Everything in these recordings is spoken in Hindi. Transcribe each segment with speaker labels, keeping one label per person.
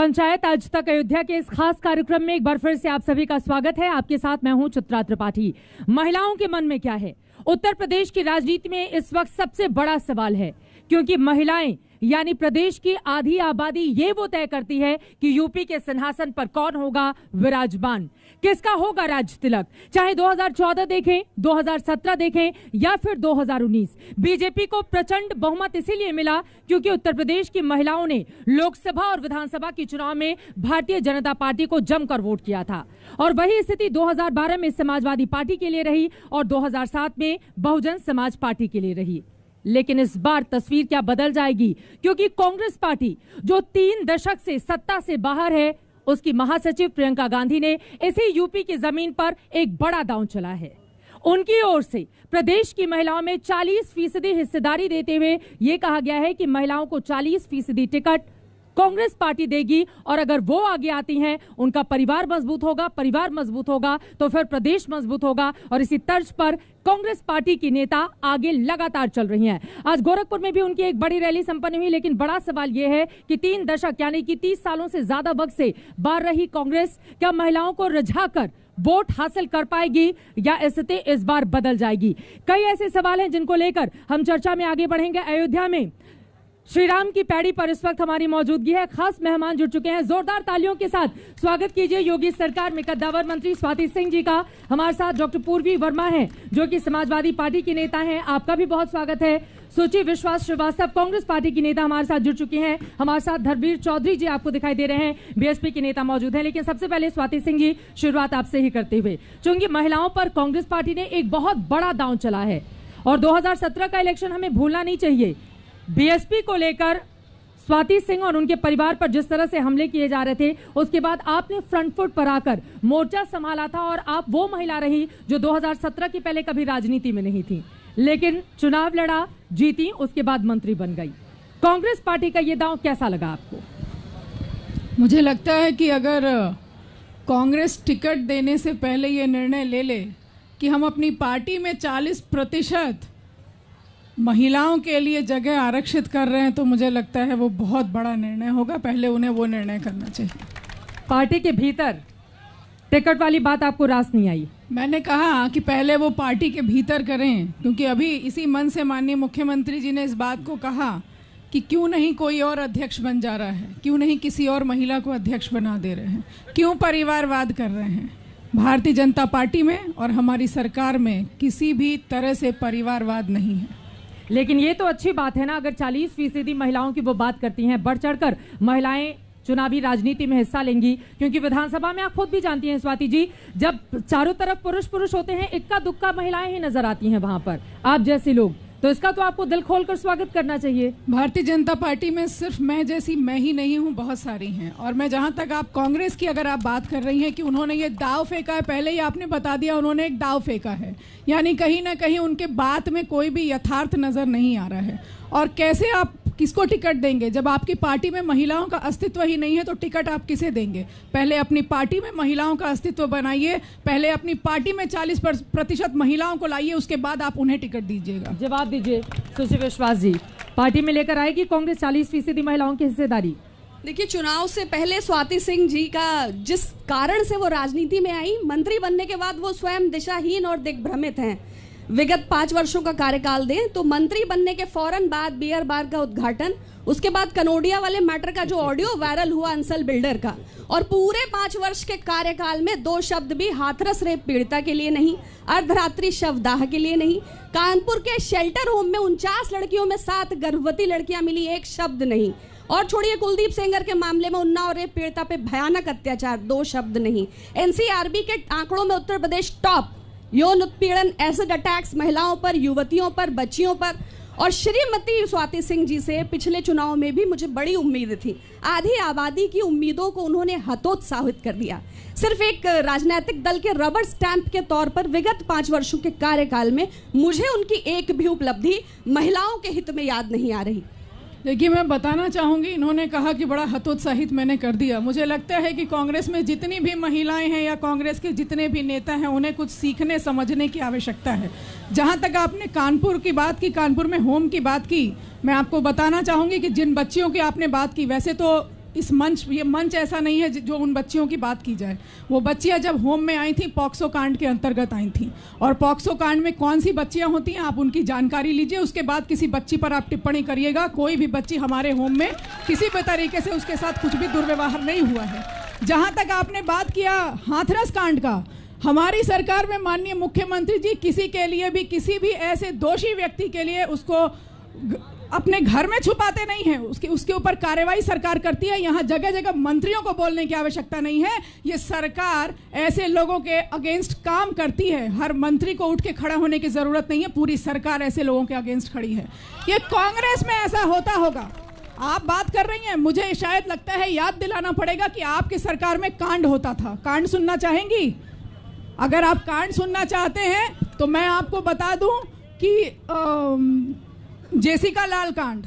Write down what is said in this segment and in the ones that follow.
Speaker 1: पंचायत आज तक अयोध्या के इस खास कार्यक्रम में एक बार फिर से आप सभी का स्वागत है। आपके साथ मैं हूं चित्रा त्रिपाठी। महिलाओं के मन में क्या है, उत्तर प्रदेश की राजनीति में इस वक्त सबसे बड़ा सवाल है, क्योंकि महिलाएं यानी प्रदेश की आधी आबादी ये वो तय करती है कि यूपी के सिंहासन पर कौन होगा विराजमान, किसका होगा राज तिलक। चाहे 2014 देखें, 2017 देखें या फिर 2019, बीजेपी को प्रचंड बहुमत इसीलिए मिला क्योंकि उत्तर प्रदेश की महिलाओं ने लोकसभा और विधानसभा के चुनाव में भारतीय जनता पार्टी को जमकर वोट किया था। और वही स्थिति 2012 में समाजवादी पार्टी के लिए रही और 2007 में बहुजन समाज पार्टी के लिए रही। लेकिन इस बार तस्वीर क्या बदल जाएगी, क्योंकि कांग्रेस पार्टी जो 3 दशक से सत्ता से बाहर है, उसकी महासचिव प्रियंका गांधी ने इसी यूपी की जमीन पर एक बड़ा दांव चला है। उनकी ओर से प्रदेश की महिलाओं में 40% हिस्सेदारी देते हुए यह कहा गया है कि महिलाओं को 40% टिकट कांग्रेस पार्टी देगी और अगर वो आगे आती हैं, उनका परिवार मजबूत होगा, परिवार मजबूत होगा तो फिर प्रदेश मजबूत होगा। और इसी तर्ज पर कांग्रेस पार्टी की नेता आगे लगातार चल रही हैं। आज गोरखपुर में भी उनकी एक बड़ी रैली संपन्न हुई, लेकिन बड़ा सवाल यह है कि 3 दशक यानी कि 30 सालों से ज्यादा वक्त से बाहर रही कांग्रेस क्या महिलाओं को रिझाकर वोट हासिल कर पाएगी या स्थिति इस बार बदल जाएगी। कई ऐसे सवाल हैं जिनको लेकर हम चर्चा में आगे बढ़ेंगे। अयोध्या में श्री राम की पैड़ी पर इस वक्त हमारी मौजूदगी है, खास मेहमान जुड़ चुके हैं। जोरदार तालियों के साथ स्वागत कीजिए योगी सरकार में कद्दावर मंत्री स्वाति सिंह जी का। हमारे साथ डॉक्टर पूर्वी वर्मा हैं जो कि समाजवादी पार्टी की नेता हैं, आपका भी बहुत स्वागत है। सुचि विश्वास श्रीवास्तव कांग्रेस पार्टी की नेता हमारे साथ जुड़ चुकी हैं। हमारे साथ धर्मवीर चौधरी जी आपको दिखाई दे रहे हैं, बीएसपी के नेता मौजूद हैं। लेकिन सबसे पहले स्वाति सिंह जी, शुरुआत आपसे ही करते हुए, चूंकि महिलाओं पर कांग्रेस पार्टी ने एक बहुत बड़ा दांव चला है और 2017 का इलेक्शन हमें भूलना नहीं चाहिए। बीएसपी को लेकर स्वाति सिंह और उनके परिवार पर जिस तरह से हमले किए जा रहे थे, उसके बाद आपने फ्रंट फुट पर आकर मोर्चा संभाला था और आप वो महिला रही जो 2017 के पहले कभी राजनीति में नहीं थी, लेकिन चुनाव लड़ा, जीती, उसके बाद मंत्री बन गई। कांग्रेस पार्टी का ये दांव कैसा लगा आपको?
Speaker 2: मुझे लगता है कि अगर कांग्रेस टिकट देने से पहले ये निर्णय ले ले कि हम अपनी पार्टी में 40% महिलाओं के लिए जगह आरक्षित कर रहे हैं, तो मुझे लगता है वो बहुत बड़ा निर्णय होगा। पहले उन्हें वो निर्णय करना चाहिए।
Speaker 1: पार्टी के भीतर टिकट वाली बात आपको रास नहीं आई?
Speaker 2: मैंने कहा कि पहले वो पार्टी के भीतर करें, क्योंकि अभी इसी मन से माननीय मुख्यमंत्री जी ने इस बात को कहा कि क्यों नहीं कोई और अध्यक्ष बन जा रहा है, क्यों नहीं किसी और महिला को अध्यक्ष बना दे रहे हैं, क्यों परिवारवाद कर रहे हैं। भारतीय जनता पार्टी में और हमारी सरकार में किसी भी तरह से परिवारवाद नहीं है।
Speaker 1: लेकिन ये तो अच्छी बात है ना, अगर 40% महिलाओं की वो बात करती हैं, बढ़ चढ़कर महिलाएं चुनावी राजनीति में हिस्सा लेंगी, क्योंकि विधानसभा में आप खुद भी जानती हैं स्वाति जी, जब चारों तरफ पुरुष होते हैं, इक्का दुक्का महिलाएं ही नजर आती हैं वहां पर, आप जैसे लोग, तो इसका तो आपको दिल खोलकर स्वागत करना चाहिए।
Speaker 2: भारतीय जनता पार्टी में सिर्फ मैं जैसी मैं ही नहीं हूं, बहुत सारी हैं। और मैं जहां तक आप कांग्रेस की अगर आप बात कर रही हैं कि उन्होंने ये दाव फेंका है, पहले ही आपने बता दिया उन्होंने एक दाव फेंका है, यानी कहीं ना कहीं उनके बात में कोई भी यथार्थ नजर नहीं आ रहा है। और कैसे आप किसको टिकट देंगे जब आपकी पार्टी में महिलाओं का अस्तित्व ही नहीं है, तो टिकट आप किसे देंगे? पहले अपनी पार्टी में महिलाओं का अस्तित्व बनाइए, पहले अपनी पार्टी में 40% महिलाओं को लाइए, उसके बाद आप उन्हें टिकट दीजिएगा।
Speaker 1: जवाब दीजिए सुचि विश्वास जी, पार्टी में लेकर आएगी कांग्रेस 40% महिलाओं की हिस्सेदारी?
Speaker 3: देखिए, चुनाव से पहले स्वाति सिंह जी का जिस कारण से वो राजनीति में आई, मंत्री बनने के बाद वो स्वयं दिशाहीन और दिग्भ्रमित हैं। विगत 5 वर्षों का कार्यकाल दें तो मंत्री बनने के फौरन बाद बियर बार का उद्घाटन, उसके बाद कनोडिया वाले मैटर का जो ऑडियो वायरल हुआ अंसल बिल्डर का, और पूरे 5 वर्ष के कार्यकाल में 2 शब्द भी हाथरस रेप पीड़िता के लिए नहीं, अर्धरात्रि शवदाह के लिए नहीं, कानपुर के शेल्टर होम में 49 लड़कियों में 7 गर्भवती लड़कियां मिली, एक शब्द नहीं। और छोड़िए कुलदीप सेंगर के मामले में उन्नाव रेप पीड़िता पे भयानक अत्याचार, 2 शब्द नहीं। एनसीआरबी के आंकड़ों में उत्तर प्रदेश टॉप, यौन उत्पीड़न, एसिड अटैक्स महिलाओं पर, युवतियों पर, बच्चियों पर। और श्रीमती स्वाति सिंह जी से पिछले चुनाव में भी मुझे बड़ी उम्मीद थी। आधी आबादी की उम्मीदों को उन्होंने हतोत्साहित कर दिया। सिर्फ एक राजनीतिक दल के रबर स्टैंप के तौर पर विगत 5 वर्षों के कार्यकाल में मुझे उनकी एक भी उपलब्धि महिलाओं के हित में याद नहीं आ रही।
Speaker 2: देखिए, मैं बताना चाहूँगी, इन्होंने कहा कि बड़ा हतोत्साहित मैंने कर दिया। मुझे लगता है कि कांग्रेस में जितनी भी महिलाएं हैं या कांग्रेस के जितने भी नेता हैं, उन्हें कुछ सीखने समझने की आवश्यकता है। जहां तक आपने कानपुर की बात की, कानपुर में होम की बात की, मैं आपको बताना चाहूँगी कि जिन बच्चियों की आपने बात की, वैसे तो इस मंच, ये मंच ऐसा नहीं है जो उन बच्चियों की बात की जाए। वो बच्चियां जब होम में आई थी पॉक्सो कांड के अंतर्गत आई थी, और पॉक्सो कांड में कौन सी बच्चियां होती हैं आप उनकी जानकारी लीजिए, उसके बाद किसी बच्ची पर आप टिप्पणी करिएगा। कोई भी बच्ची हमारे होम में किसी भी तरीके से उसके साथ कुछ भी दुर्व्यवहार नहीं हुआ है। जहां तक आपने बात किया हाथरस कांड का, हमारी सरकार में माननीय मुख्यमंत्री जी किसी के लिए भी, किसी भी ऐसे दोषी व्यक्ति के लिए उसको अपने घर में छुपाते नहीं हैं, उसके ऊपर कार्रवाई सरकार करती है। यहाँ जगह जगह मंत्रियों को बोलने की आवश्यकता नहीं है। ये सरकार ऐसे लोगों के अगेंस्ट काम करती है। हर मंत्री को उठ के खड़ा होने की जरूरत नहीं है, पूरी सरकार ऐसे लोगों के अगेंस्ट खड़ी है। ये कांग्रेस में ऐसा होता होगा, आप बात कर रही हैं, मुझे शायद लगता है याद दिलाना पड़ेगा कि आपकी सरकार में कांड होता था। कांड सुनना चाहेंगी? अगर आप कांड सुनना चाहते हैं तो मैं आपको बता दूं कि जेसिका लाल कांड,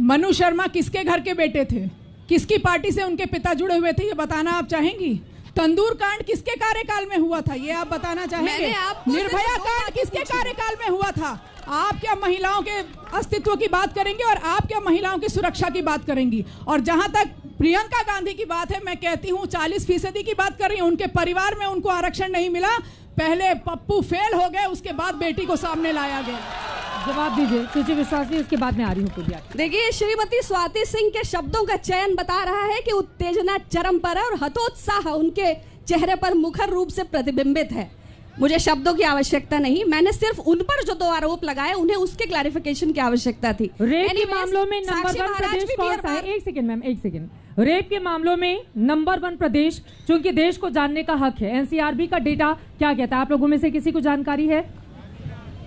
Speaker 2: मनु शर्मा किसके घर के बेटे थे, किसकी पार्टी से उनके पिता जुड़े हुए थे, ये बताना आप चाहेंगी? तंदूर कांड किसके कार्यकाल में हुआ था, ये आप बताना चाहेंगे? निर्भया कांड किसके कार्यकाल में हुआ था? आप क्या महिलाओं के अस्तित्व की बात करेंगे और आप क्या महिलाओं की सुरक्षा की बात करेंगी? और जहां तक प्रियंका गांधी की बात है, मैं कहती हूं 40% की बात कर रही हूं, उनके परिवार में उनको आरक्षण नहीं मिला। पहले पप्पू फेल हो गए, उसके बाद बेटी को सामने लाया गया।
Speaker 1: जवाब दीजिए सुचि विश्वास जी, उसके बाद में आ रही हूँ।
Speaker 3: देखिए, श्रीमती स्वाति सिंह के शब्दों का चयन बता रहा है कि उत्तेजना चरम पर है और हतोत्साह उनके चेहरे पर मुखर रूप से प्रतिबिंबित है। मुझे शब्दों की आवश्यकता नहीं, मैंने सिर्फ उन पर जो 2 आरोप लगाए उन्हें उसके क्लैरिफिकेशन की आवश्यकता थी।
Speaker 1: रेप के मामलों में नंबर 1 प्रदेश कौन सा है? एक सेकंड मैम, एक सेकंड। रेप के मामलों में नंबर 1 प्रदेश, क्योंकि देश को जानने का हक है। एनसीआरबी का डेटा क्या कहता है? आप लोगों में से किसी को जानकारी है?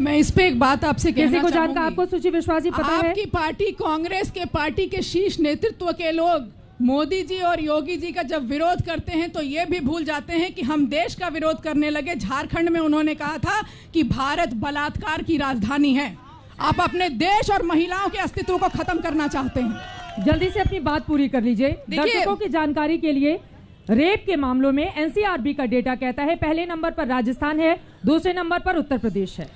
Speaker 2: मैं इस पे एक बात आपसे कहना
Speaker 1: किसी को
Speaker 2: चाहूंगी।
Speaker 1: जानकर आपको सुचि विश्वास जी पता है?
Speaker 2: आपकी पार्टी कांग्रेस के पार्टी के शीर्ष नेतृत्व के लोग मोदी जी और योगी जी का जब विरोध करते हैं तो ये भी भूल जाते हैं कि हम देश का विरोध करने लगे। झारखंड में उन्होंने कहा था कि भारत बलात्कार की राजधानी है। आप अपने देश और महिलाओं के अस्तित्व को खत्म करना चाहते हैं।
Speaker 1: जल्दी से अपनी बात पूरी कर लीजिए। दर्शकों की जानकारी के लिए, रेप के मामलों में एनसीआरबी का डेटा कहता है पहले नंबर पर राजस्थान है, दूसरे नंबर पर उत्तर प्रदेश है।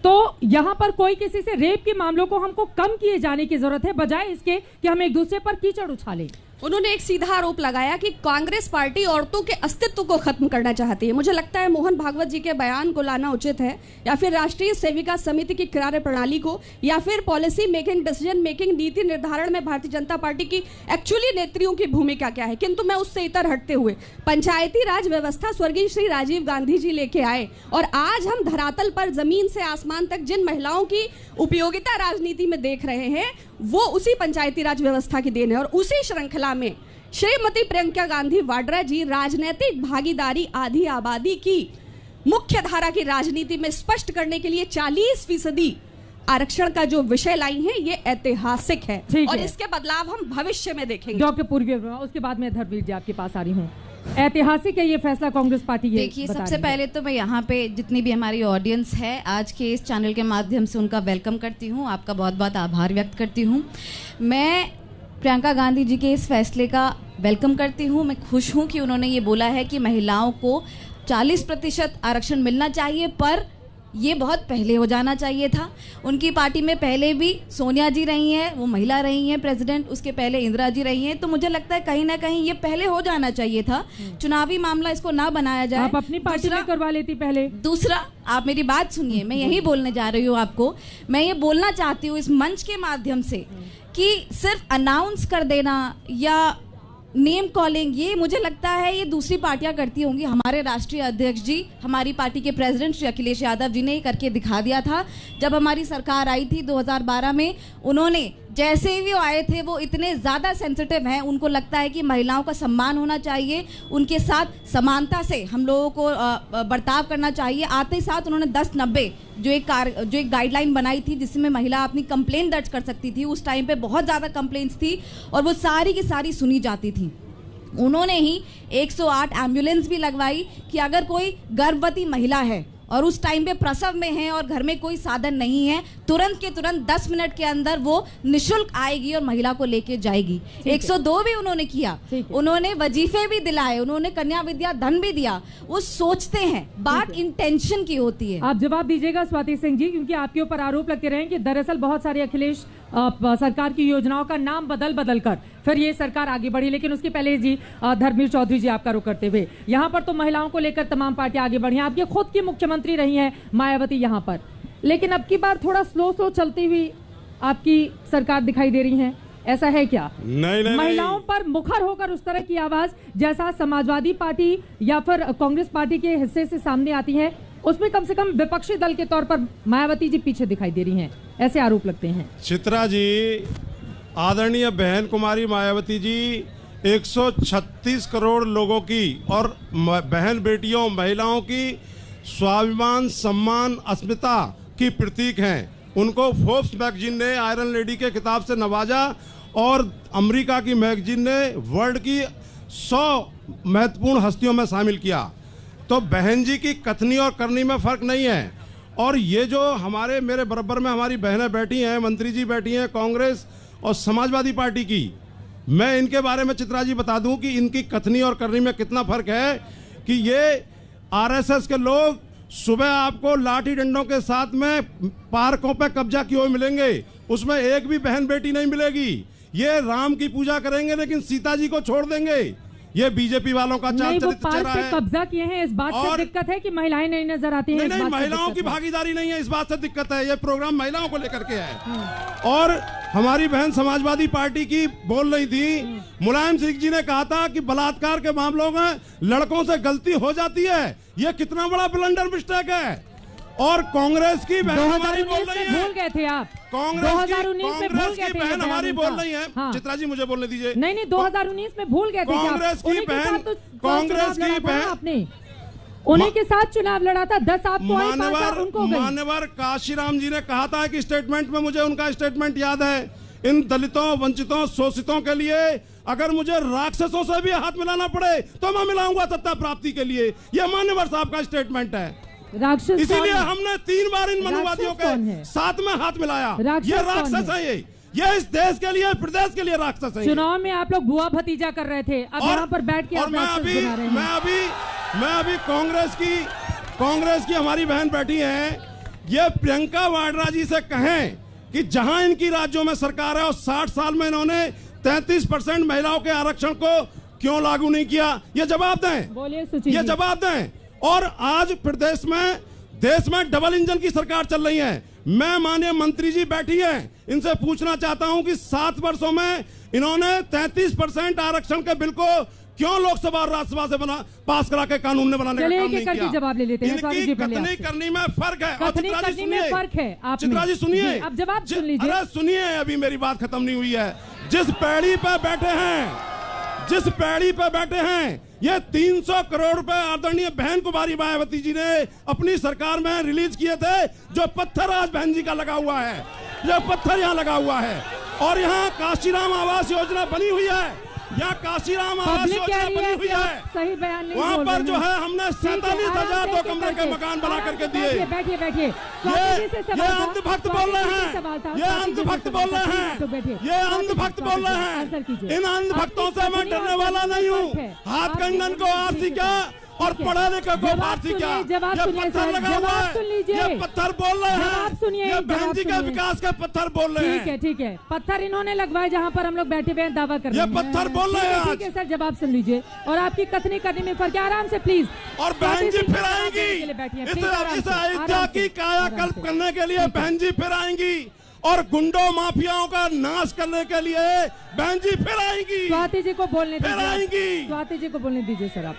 Speaker 1: तो यहां पर कोई किसी से रेप के मामलों को हमको कम किए जाने की जरूरत है, बजाय इसके कि हम एक दूसरे पर कीचड़ उछालें।
Speaker 3: उन्होंने एक सीधा आरोप लगाया कि कांग्रेस पार्टी औरतों के अस्तित्व को खत्म करना चाहती है। मुझे लगता है मोहन भागवत जी के बयान को लाना उचित है, या फिर राष्ट्रीय सेविका समिति की कार्य प्रणाली को, या फिर पॉलिसी मेकिंग, डिसीजन मेकिंग, नीति निर्धारण में भारतीय जनता पार्टी की एक्चुअली नेत्रियों की भूमिका क्या है। किंतु मैं उससे इतर हटते हुए पंचायती राज व्यवस्था स्वर्गीय श्री राजीव गांधी जी लेके आए, और आज हम धरातल पर जमीन से आसमान तक जिन महिलाओं की उपयोगिता राजनीति में देख रहे हैं वो उसी पंचायती राज व्यवस्था की देन है। और उसी श्रृंखला में श्रीमती प्रियंका गांधी वाड्रा जी राजनीतिक भागीदारी आधी आबादी की मुख्य धारा की राजनीति में स्पष्ट करने के लिए 40% आरक्षण का जो विषय लाई है ये ऐतिहासिक है, और इसके बदलाव हम भविष्य में देखेंगे।
Speaker 1: डॉक्टर पूर्वी, उसके बाद में धर्मवीर जी आपके पास आ रही हूँ। ऐतिहासिक है ये फैसला कांग्रेस पार्टी ये
Speaker 4: देखिए, सबसे पहले तो मैं यहाँ पे जितनी भी हमारी ऑडियंस है आज के इस चैनल के माध्यम से उनका वेलकम करती हूँ, आपका बहुत बहुत आभार व्यक्त करती हूँ। मैं प्रियंका गांधी जी के इस फैसले का वेलकम करती हूँ। मैं खुश हूँ कि उन्होंने ये बोला है कि महिलाओं को 40% आरक्षण मिलना चाहिए, पर ये बहुत पहले हो जाना चाहिए था। उनकी पार्टी में पहले भी सोनिया जी रही हैं, वो महिला रही हैं प्रेसिडेंट, उसके पहले इंदिरा जी रही हैं, तो मुझे लगता है कहीं ना कहीं ये पहले हो जाना चाहिए था। चुनावी मामला इसको ना बनाया जाए।
Speaker 1: आप अपनी पार्टी में करवा लेती पहले।
Speaker 4: दूसरा, आप मेरी बात सुनिए, मैं यही बोलने जा रही हूँ आपको। मैं ये बोलना चाहती हूँ इस मंच के माध्यम से कि सिर्फ अनाउंस कर देना या नेम कॉलिंग, ये मुझे लगता है ये दूसरी पार्टियां करती होंगी। हमारे राष्ट्रीय अध्यक्ष जी, हमारी पार्टी के प्रेसिडेंट श्री अखिलेश यादव जी ने करके दिखा दिया था। जब हमारी सरकार आई थी 2012 में, उन्होंने जैसे ही वो आए थे वो इतने ज़्यादा सेंसिटिव हैं, उनको लगता है कि महिलाओं का सम्मान होना चाहिए, उनके साथ समानता से हम लोगों को बर्ताव करना चाहिए। आते ही साथ उन्होंने 1090 जो एक गाइडलाइन बनाई थी जिसमें महिला अपनी कंप्लेंट दर्ज कर सकती थी। उस टाइम पे बहुत ज़्यादा कंप्लेंट्स थी और वो सारी की सारी सुनी जाती थी। उन्होंने ही 108 एम्बुलेंस भी लगवाई कि अगर कोई गर्भवती महिला है और उस टाइम पे प्रसव में है और घर में कोई साधन नहीं है, तुरंत के तुरंत 10 मिनट के अंदर वो निशुल्क आएगी और महिला को लेके जाएगी। 102 भी उन्होंने किया, उन्होंने वजीफे भी दिलाए, उन्होंने कन्या विद्या धन भी दिया। वो सोचते हैं, बात इंटेंशन की होती है।
Speaker 1: आप जवाब दीजिएगा स्वाति सिंह जी, क्योंकि आपके ऊपर आरोप लगते रहे कि दरअसल बहुत सारे अखिलेश सरकार की योजनाओं का नाम बदल कर फिर ये सरकार आगे बढ़ी। लेकिन उसके पहले जी धर्मवीर चौधरी जी आपका रुख करते हुए, यहाँ पर तो महिलाओं को लेकर तमाम पार्टियां आगे बढ़ी हैं। आपकी खुद की मुख्यमंत्री रही हैं मायावती यहाँ पर, लेकिन अब की बार थोड़ा स्लो चलती हुई आपकी सरकार दिखाई दे रही है, ऐसा है क्या?
Speaker 5: नहीं,
Speaker 1: महिलाओं पर मुखर होकर उस तरह की आवाज जैसा समाजवादी पार्टी या फिर कांग्रेस पार्टी के हिस्से से सामने आती है, उसमें कम से कम विपक्षी दल के तौर पर मायावती जी पीछे दिखाई दे रही हैं, ऐसे आरोप लगते हैं।
Speaker 5: चित्रा जी, आदरणीय बहन कुमारी मायावती जी 136 करोड़ लोगों की और बहन बेटियों महिलाओं की स्वाभिमान, सम्मान, अस्मिता की प्रतीक हैं। उनको फोर्ब्स मैगजीन ने आयरन लेडी के खिताब से नवाजा और अमेरिका की मैगजीन ने वर्ल्ड की 100 महत्वपूर्ण हस्तियों में शामिल किया। तो बहन जी की कथनी और करनी में फर्क नहीं है। और ये जो मेरे बराबर में हमारी बहनें बैठी हैं, मंत्री जी बैठी हैं कांग्रेस और समाजवादी पार्टी की, मैं इनके बारे में चित्रा जी बता दूं कि इनकी कथनी और करनी में कितना फर्क है कि ये आरएसएस के लोग सुबह आपको लाठी डंडों के साथ में पार्कों पे कब्जा किए हुए मिलेंगे, उसमें एक भी बहन बेटी नहीं मिलेगी। ये राम की पूजा करेंगे लेकिन सीता जी को छोड़ देंगे। ये बीजेपी वालों का चाल चरित्र चेहरा है।
Speaker 1: कब्जा किए हैं, इस बात से दिक्कत है कि महिलाएं नहीं नजर आती हैं।
Speaker 5: नहीं, महिलाओं की भागीदारी नहीं है, इस बात से दिक्कत है। ये प्रोग्राम महिलाओं को लेकर के है। और हमारी बहन समाजवादी पार्टी की बोल रही थी, मुलायम सिंह जी ने कहा था कि बलात्कार के मामलों में लड़कों से गलती हो जाती है। ये कितना बड़ा ब्लंडर मिस्टेक है। और कांग्रेस की बहन हमारी बोल रही है,
Speaker 1: भूल गए थे आप,
Speaker 5: कांग्रेस की बहन हमारी बोल रही है।
Speaker 1: हाँ।
Speaker 5: चित्रा जी मुझे बोलने दीजिए।
Speaker 1: नहीं 2019 में भूल गए थे।
Speaker 5: कांग्रेस की बहन
Speaker 1: आपने उन्हीं के साथ चुनाव लड़ा था, 10 आपको आई, 5 उनको गई।
Speaker 5: मान्यवर काशीराम जी ने कहा था कि स्टेटमेंट में, मुझे उनका स्टेटमेंट याद है, इन दलितों, वंचितों, शोषितों के लिए अगर मुझे राक्षसों से भी हाथ मिलाना पड़े तो मैं मिलाऊंगा सत्ता प्राप्ति के लिए। यह मान्यवर साहब का स्टेटमेंट है।
Speaker 1: राक्षस
Speaker 5: इसीलिए हमने 3 बार इन मनुवादियों के साथ में हाथ मिलाया। ये राक्षस है, ये इस देश के लिए, प्रदेश के लिए राक्षस है।
Speaker 1: चुनाव में आप लोग बुआ भतीजा कर रहे थे, अब यहाँ पर बैठ के
Speaker 5: और मैं अभी कांग्रेस की हमारी बहन बैठी है, ये प्रियंका वाड्रा जी से कहें कि जहां इनकी राज्यों में सरकार है और 60 साल में इन्होंने 33% महिलाओं के आरक्षण को क्यों लागू नहीं किया, ये जवाब दें।
Speaker 1: बोलिए सुचित,
Speaker 5: ये जवाब दें। और आज प्रदेश में, देश में डबल इंजन की सरकार चल रही है। मैं माननीय मंत्री जी बैठी है, इनसे पूछना चाहता हूं कि 7 वर्षों में इन्होंने 33% आरक्षण के बिल को क्यों लोकसभा और राज्यसभा से पास करा के कानून ने बनाने का काम नहीं किया।
Speaker 1: जवाब ले लेते हैं।
Speaker 5: इनकी कथनी करनी में फर्क है। चित्रा जी सुनिए,
Speaker 1: अब जवाब सुन लीजिए।
Speaker 5: अरे सुनिए, अभी मेरी बात खत्म नहीं हुई है। जिस पैड़ी पे बैठे हैं ये 300 करोड़ रुपए आदरणीय बहन कुमारी मायावती जी ने अपनी सरकार में रिलीज किए थे, जो पत्थर आज बहन जी का लगा हुआ है, जो पत्थर यहाँ लगा हुआ है। और यहाँ काशीराम आवास योजना बनी हुई है, यहाँ काशीराम आवास योजना बनी हुई है,
Speaker 1: सही बयान नहीं,
Speaker 5: वहाँ पर जो है हमने 47,000 2 कमरे के मकान बना करके दिए।
Speaker 1: बैठिए।
Speaker 5: ये अंधभक्त बोल रहे हैं, ये अंधभक्त बोल रहे हैं। इन अंधभक्तों से मैं डरने वाला नहीं हूँ। हाथ कंगन को आरसी क्या और पढ़ा लिखा को फारसी क्या, ये पत्थर लगा हुआ है, ये पत्थर बोल रहे हैं, ये बहन जी के विकास के पत्थर बोल रहे हैं।
Speaker 1: ठीक है, पत्थर इन्होंने लगवाए जहाँ पर हम लोग बैठे हुए दावा कर रहे हैं,
Speaker 5: ये पत्थर बोल रहे हैं।
Speaker 1: ठीक है सर, जवाब सुन लीजिए। और आपकी कथनी करने में फर्क है, आराम से प्लीज।
Speaker 5: और बहन जी फिर आएंगी, इस अयोध्या की कायाकल्प करने के लिए बहन जी फिर आएंगी, और गुंडों माफियाओं का नाश करने के लिए बहन जी फिर आएंगी।
Speaker 1: स्वाति जी को बोलने दीजिए, स्वाति जी को बोलने दीजिए सर। आप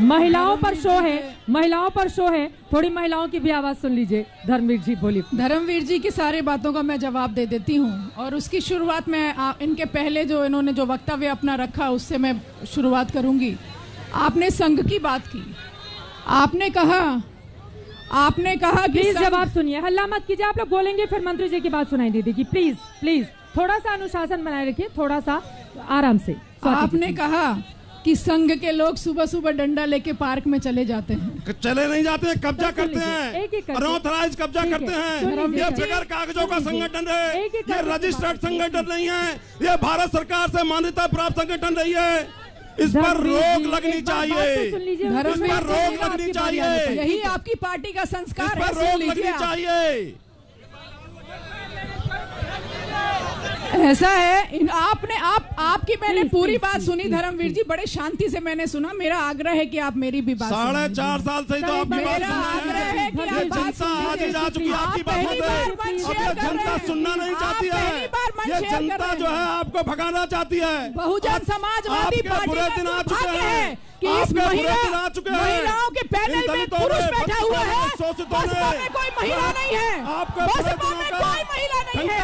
Speaker 1: महिलाओं पर शो है, थोड़ी महिलाओं की भी आवाज सुन लीजिए। धर्मवीर जी बोलिए।
Speaker 2: धर्मवीर जी की सारी बातों का मैं जवाब दे देती हूँ, और उसकी शुरुआत मैं इनके पहले जो इन्होंने जो वक्तव्य अपना रखा उससे मैं शुरुआत करूंगी। आपने संघ की बात की, आपने कहा कि
Speaker 1: जवाब सुनिए, हल्ला मत कीजिए। आप लोग बोलेंगे फिर मंत्री जी की बात सुनाई दे देगी। प्लीज थोड़ा सा अनुशासन बनाए रखिए, थोड़ा सा आराम से।
Speaker 2: आपने कहा कि संघ के लोग सुबह सुबह डंडा लेके पार्क में चले जाते हैं।
Speaker 5: चले नहीं जाते, कब्जा करते हैं, अनऑथराइज कब्जा करते हैं। ये बगैर कागजों का संगठन है, ये रजिस्टर्ड संगठन नहीं है, ये भारत सरकार से मान्यता प्राप्त संगठन नहीं है। इस पर रोक लगनी चाहिए, इस पर रोक लगनी चाहिए।
Speaker 2: यही आपकी पार्टी का संस्कार है,
Speaker 5: रोक लगनी चाहिए।
Speaker 2: ऐसा है आपकी मैंने पूरी बात सुनी धर्मवीर जी, बड़े शांति से मैंने सुना। मेरा आग्रह है कि आप मेरी भी बात
Speaker 5: 4.5 साल से तो आपकी बात
Speaker 2: मेरा आग्रह है कि आप
Speaker 5: जनता आज ही जा चुकी है आपकी बातों से। अब ये जनता सुनना नहीं चाहती है, ये जनता जो है आपको भगाना चाहती है।
Speaker 2: बहुजन समाजवादी पार्टी
Speaker 5: बुरे दिन आ चुके हैं
Speaker 2: कि इस महिलाओं के पैनल में पुरुष बैठा हुआ है, बसपा में कोई महिला नहीं है, बसपा में कोई महिला नहीं है,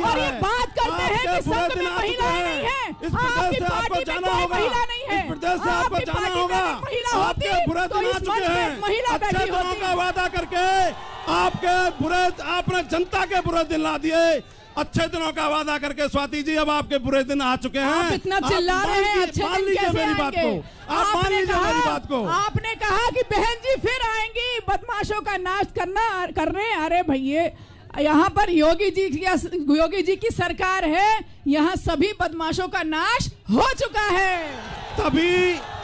Speaker 2: और ये बात करते हैं कि संघ में महिलाएं नहीं है।
Speaker 5: इस प्रदेश से आपको जाना होगा, इस प्रदेश से आपको जाना होगा। आपके बुरे दिन आ चुके हैं, अच्छे दिनों का वादा करके आपने जनता के बुरे दिन ला दिए। अच्छे दिनों का वादा करके स्वाति जी अब आपके बुरे दिन आ चुके हैं।
Speaker 2: आप इतना चिल्ला रहे हैं, अच्छे दिन कैसे आएंगे?
Speaker 5: आप मान लीजिए मेरी बात को।
Speaker 2: आपने कहा कि बहन जी फिर आएंगी बदमाशों का नाश करने। अरे भैया, यहाँ पर योगी जी की सरकार है, यहाँ सभी बदमाशों का नाश हो चुका है।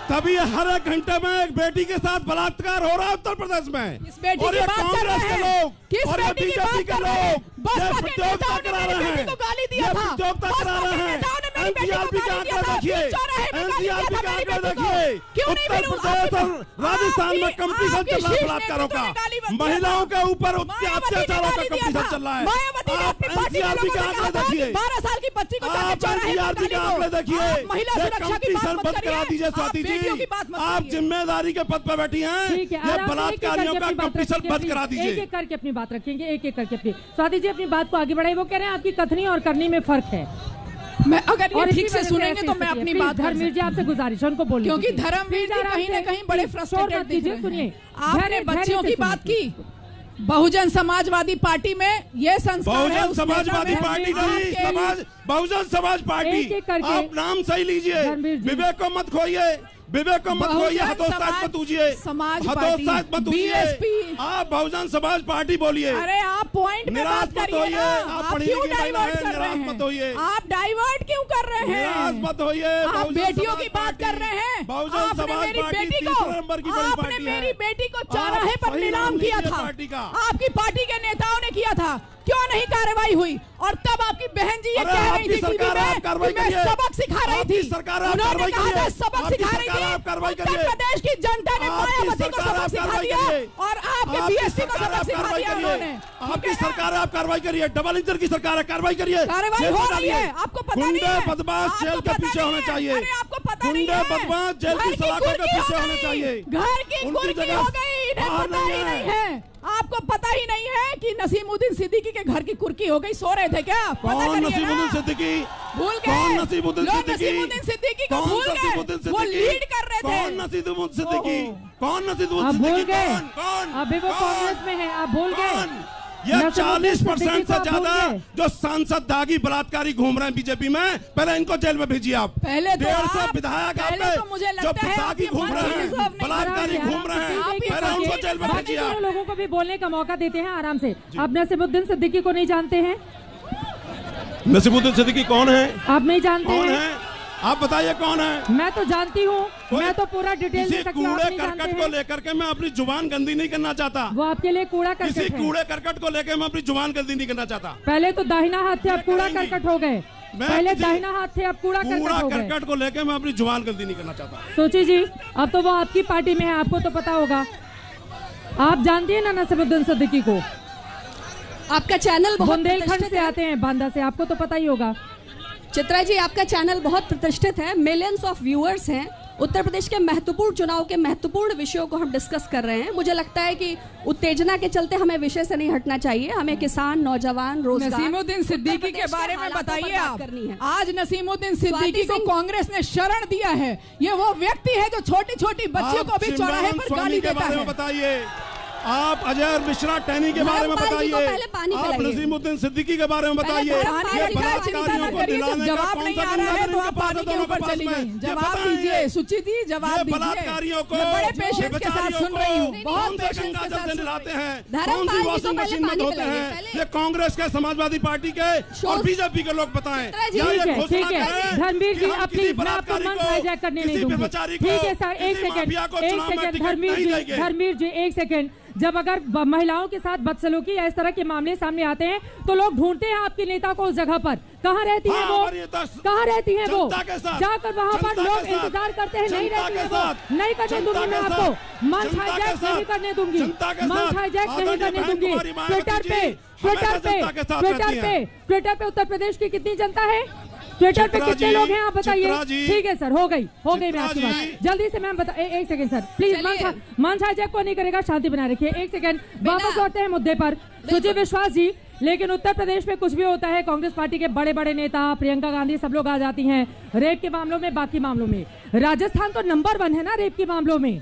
Speaker 5: तभी हर एक घंटे में एक बेटी के साथ बलात्कार हो रहा है उत्तर प्रदेश में।
Speaker 2: किस बेटी की बात कर रहे हैं? किस बेटी की बात कर रहे हैं? बसपा के नेताओं ने मेरी बेटी को गाली दिया था। बसपा के नेताओं ने मेरी बेटी को गाली दिया था। चौराहे पे गाली दिया था मेरी बेटी को। क्यों नहीं मिलूं?
Speaker 5: उत्तर प्रदेश और राजस्थान में कंपटीशन चल रहा है बलात्कारों का, महिलाओं के ऊपर अत्याचारों का कंपटीशन चल रहा है।
Speaker 2: मायावती ने अपनी पार्टी के लोगों से कहा था कि 12 साल की बच्ची को जाके चौराहे पे गाली दो।
Speaker 5: देखिए,
Speaker 2: महिला सुरक्षा की बात मत
Speaker 5: करा दीजिए स्वाति जी। आप जिम्मेदारी के पद पर बैठी हैं, ये बलात्कारियों का कंपटीशन बंद करा दीजिए।
Speaker 1: एक एक करके अपनी बात रखेंगे, एक एक करके अपनी। स्वाति जी अपनी बात को आगे बढ़ाइए। वो कह रहे हैं आपकी कथनी और करनी में फर्क है।
Speaker 2: मैं अगर ये ठीक से सुनेंगे तो मैं अपनी बात
Speaker 1: धर्मवीर जी आपसे गुजारिश है उनको बोलिए,
Speaker 2: क्योंकि धर्मवीर जी कहीं ना कहीं बड़े फ्रस्ट्रेटेड दिख रहे हैं।
Speaker 1: सुनिए,
Speaker 2: आपने बच्चियों की बात की, बहुजन समाजवादी पार्टी में ये संस्कार है।
Speaker 5: बहुजन समाजवादी पार्टी नहीं, बहुजन समाज पार्टी। आप नाम सही लीजिए, विवेक को मत खोइए, विवेक को मत खोइए, हतोत्साहित मत कीजिए, हतोत्साहित मत कीजिए। आप बहुजन समाज पार्टी बोलिए।
Speaker 2: अरे आप पॉइंट में बात करिए ना, आप क्यों डाइवर्ट कर रहे हैं? आप डाइवर्ट क्यों कर रहे हैं?
Speaker 5: निराश मत होइए।
Speaker 2: आप बेटियों की बात कर रहे हैं। आपने मेरी बेटी को चौराहे पर नीलाम किया था, आपकी पार्टी के नेताओं ने किया था। क्यों नहीं कार्रवाई हुई? और तब आपकी बहन जी ये कह रही थी कि मैं सबक सिखा रही थी। उन्होंने कहा था सबक सिखा रही थी। उत्तर प्रदेश की जनता ने मायावती को सबक सिखा दिया और आपके बीएसपी को सबक सिखा दिया उन्होंने।
Speaker 5: आपकी सरकार है, आप कार्रवाई करिए। डबल इंजन की सरकार है, कार्रवाई करिए।
Speaker 2: कार्रवाई हो रही है, आपको पता नहीं है?
Speaker 5: बदमाश जेल के पीछे होने चाहिए।
Speaker 2: अरे आपको पता नहीं है?
Speaker 5: बदमाश जेल की सलाखों के पीछे होने चाहिए।
Speaker 2: घर की कुर्की हो गई, इन्हें पता ही नहीं है। आपको पता ही नहीं है कि नसीमुद्दीन सिद्दीकी के घर की कुर्की हो गई। सो रहे थे क्या?
Speaker 5: कौन नसीमुद्दीन सिद्दीकी?
Speaker 2: भूल गए?
Speaker 5: कौन नसीमुद्दीन सिद्दीकी
Speaker 2: को भूल गए? वो लीड कर रहे थे।
Speaker 5: कौन नसीमुद्दीन सिद्दीकी? कौन नसीमुद्दीन
Speaker 1: आप भूल
Speaker 5: सिद्दीकी?
Speaker 1: गए?
Speaker 5: कौन?
Speaker 1: अभी वो कांग्रेस में है, आप भूल गए?
Speaker 5: ये 40% से ज्यादा जो सांसद दागी बलात्कारी घूम रहे हैं बीजेपी में, पहले इनको जेल में भेजिए आप।
Speaker 2: पहले
Speaker 5: 150 विधायक जो दागी घूम रहे हैं, बलात्कारी घूम रहे हैं, पहले उनको जेल में भेजिए आप।
Speaker 1: लोगों को भी बोलने का मौका देते हैं आराम से। आप नसीमुद्दीन सिद्दीकी को नहीं जानते हैं?
Speaker 5: नसीमुद्दीन सिद्दीकी कौन है?
Speaker 1: आप नहीं जानते हैं?
Speaker 5: आप बताइए कौन है?
Speaker 1: मैं तो जानती हूँ, मैं तो पूरा डिटेल दे सकती हूँ।
Speaker 5: कूड़े करकट को लेकर के मैं अपनी जुबान गंदी नहीं करना चाहता।
Speaker 1: वो आपके लिए कूड़ा करकट है।
Speaker 5: किसी कूड़े करकट को लेकर मैं अपनी जुबान गंदी नहीं करना चाहता।
Speaker 1: पहले तो दाहिना हाथ थे, अब कूड़ा करकट हो गए। पहले दाहिना हाथ थे, अब कूड़ा
Speaker 5: करकट को लेकर मैं अपनी जुबान गंदी नहीं करना चाहता।
Speaker 1: सोची जी, अब तो वो आपकी पार्टी में है, आपको तो पता होगा। आप जानती है ना नसीमुद्दीन सिद्दीकी को?
Speaker 3: आपका चैनल
Speaker 1: बुंदेलखंड से आते हैं, बांदा से, आपको तो पता ही होगा।
Speaker 3: चित्रा जी, आपका चैनल बहुत प्रतिष्ठित है, मिलियंस ऑफ व्यूअर्स हैं। उत्तर प्रदेश के महत्वपूर्ण चुनाव के महत्वपूर्ण विषयों को हम डिस्कस कर रहे हैं। मुझे लगता है कि उत्तेजना के चलते हमें विषय से नहीं हटना चाहिए। हमें किसान, नौजवान, रोजगार।
Speaker 2: नसीमुद्दीन सिद्दीकी के बारे में बताइए आप। आज नसीमुद्दीन सिद्दीकी को कांग्रेस ने शरण दिया है। ये वो व्यक्ति है जो छोटी छोटी बच्चियों को भी चौराहे पर गाली देता है।
Speaker 5: बताइए आप अजय मिश्रा टैनी के बारे में बताइए, आप नसीमुद्दीन सिद्दीकी के बारे में बताइए।
Speaker 2: जवाब नहीं आ रहा है तो आप पानी के ऊपर चली गई। जवाब दीजिए सुची जी, जवाब दीजिए।
Speaker 5: बलात्कारियों को
Speaker 2: बड़े पेशेंस के साथ सुन रही हूँ, बहुत पेशेंस के साथ
Speaker 5: लाते हैं। कौन सी वॉशिंग मशीन में धोते हैं? ये कांग्रेस के, समाजवादी पार्टी के और बीजेपी के लोग बताएं।
Speaker 1: ठीक है धर्मवीर जी, अपनी हाईजैक करने नहीं दूंगी। ठीक है सर, एक सेकंड धर्मवीर जी, एक सेकंड। जब अगर महिलाओं के साथ बदसलूकी या इस तरह के मामले सामने आते हैं तो लोग ढूंढते हैं आपके नेता को उस जगह पर। कहाँ रहती है वो, कहाँ रहती है वो? जाकर वहाँ पर लोग इंतजार करते हैं, नहीं रहती है वो। नहीं करने दूंगी मैं आपको, मंच हाईजैक नहीं करने दूंगी, मंच हाईजैक नहीं करने दूंगी। ट्विटर पे उत्तर प्रदेश की कितनी जनता है? ट्विटर पे कितने लोग हैं आप बताइए? ठीक है सर, हो गई मैं आपकी बात। जल्दी से मैम बता, एक सेकंड सर प्लीज, मंच हाईजैक को नहीं करेगा, शांति बनाए रखिए। एक सेकंड, वापस लौटते हैं मुद्दे पर। सुजय विश्वास जी, लेकिन उत्तर प्रदेश में कुछ भी होता है, कांग्रेस पार्टी के बड़े बड़े नेता, प्रियंका गांधी, सब लोग आ जाती हैं रेप के मामलों में, बाकी मामलों में। राजस्थान तो नंबर 1 है ना रेप के मामलों में,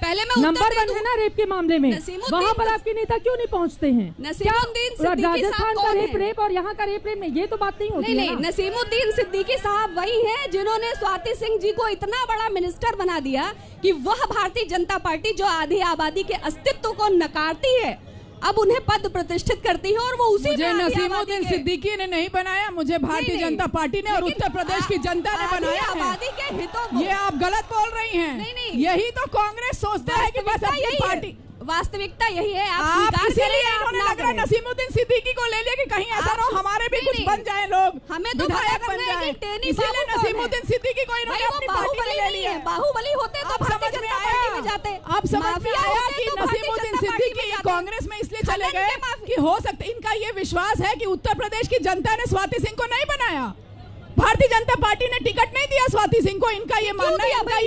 Speaker 3: पहले मैं
Speaker 1: नंबर 1 है ना रेप के मामले में। वहाँ पर आपके नेता क्यों नहीं पहुँचते हैं? राजस्थान का रेप और यहाँ का रेप में ये तो बात नहीं होती।
Speaker 3: नहीं, नसीमुद्दीन सिद्दीकी साहब वही हैं जिन्होंने स्वाति सिंह जी को इतना बड़ा मिनिस्टर बना दिया कि वह भारतीय जनता पार्टी जो आधी आबादी के अस्तित्व को नकारती है, अब उन्हें पद प्रतिष्ठित करती है और वो उसी
Speaker 2: मुझे नसीमुद्दीन सिद्दीकी ने नहीं बनाया, मुझे भारतीय जनता पार्टी ने और उत्तर प्रदेश की जनता ने बनाया है।
Speaker 3: आबादी के हितों को
Speaker 2: ये आप गलत बोल रही हैं।
Speaker 3: नहीं,
Speaker 2: यही तो कांग्रेस सोचता है कि बस अपनी पार्टी,
Speaker 3: वास्तविकता यही है।
Speaker 2: आप इसीलिए इन्होंने लग रहा है नसीमुद्दीन सिद्दीकी को ले लिया कि कहीं ऐसा ना हो हमारे भी कुछ बन जाए, लोग
Speaker 3: हमें तो
Speaker 2: विधायक बन जाए, इसीलिए नसीमुद्दीन सिद्दीकी को इन्होंने अपनी पार्टी में ले लिया।
Speaker 3: बाहुबली होते तो
Speaker 2: समझ में आया, अब समझ में आया कि नसीमुद्दीन सिद्दीकी कांग्रेस में इसलिए चले गए कि हो सकता है इनका ये विश्वास है कि उत्तर प्रदेश की जनता ने स्वाति सिंह को नहीं बनाया, भारतीय जनता पार्टी ने टिकट नहीं दिया स्वाति सिंह को। इनका ये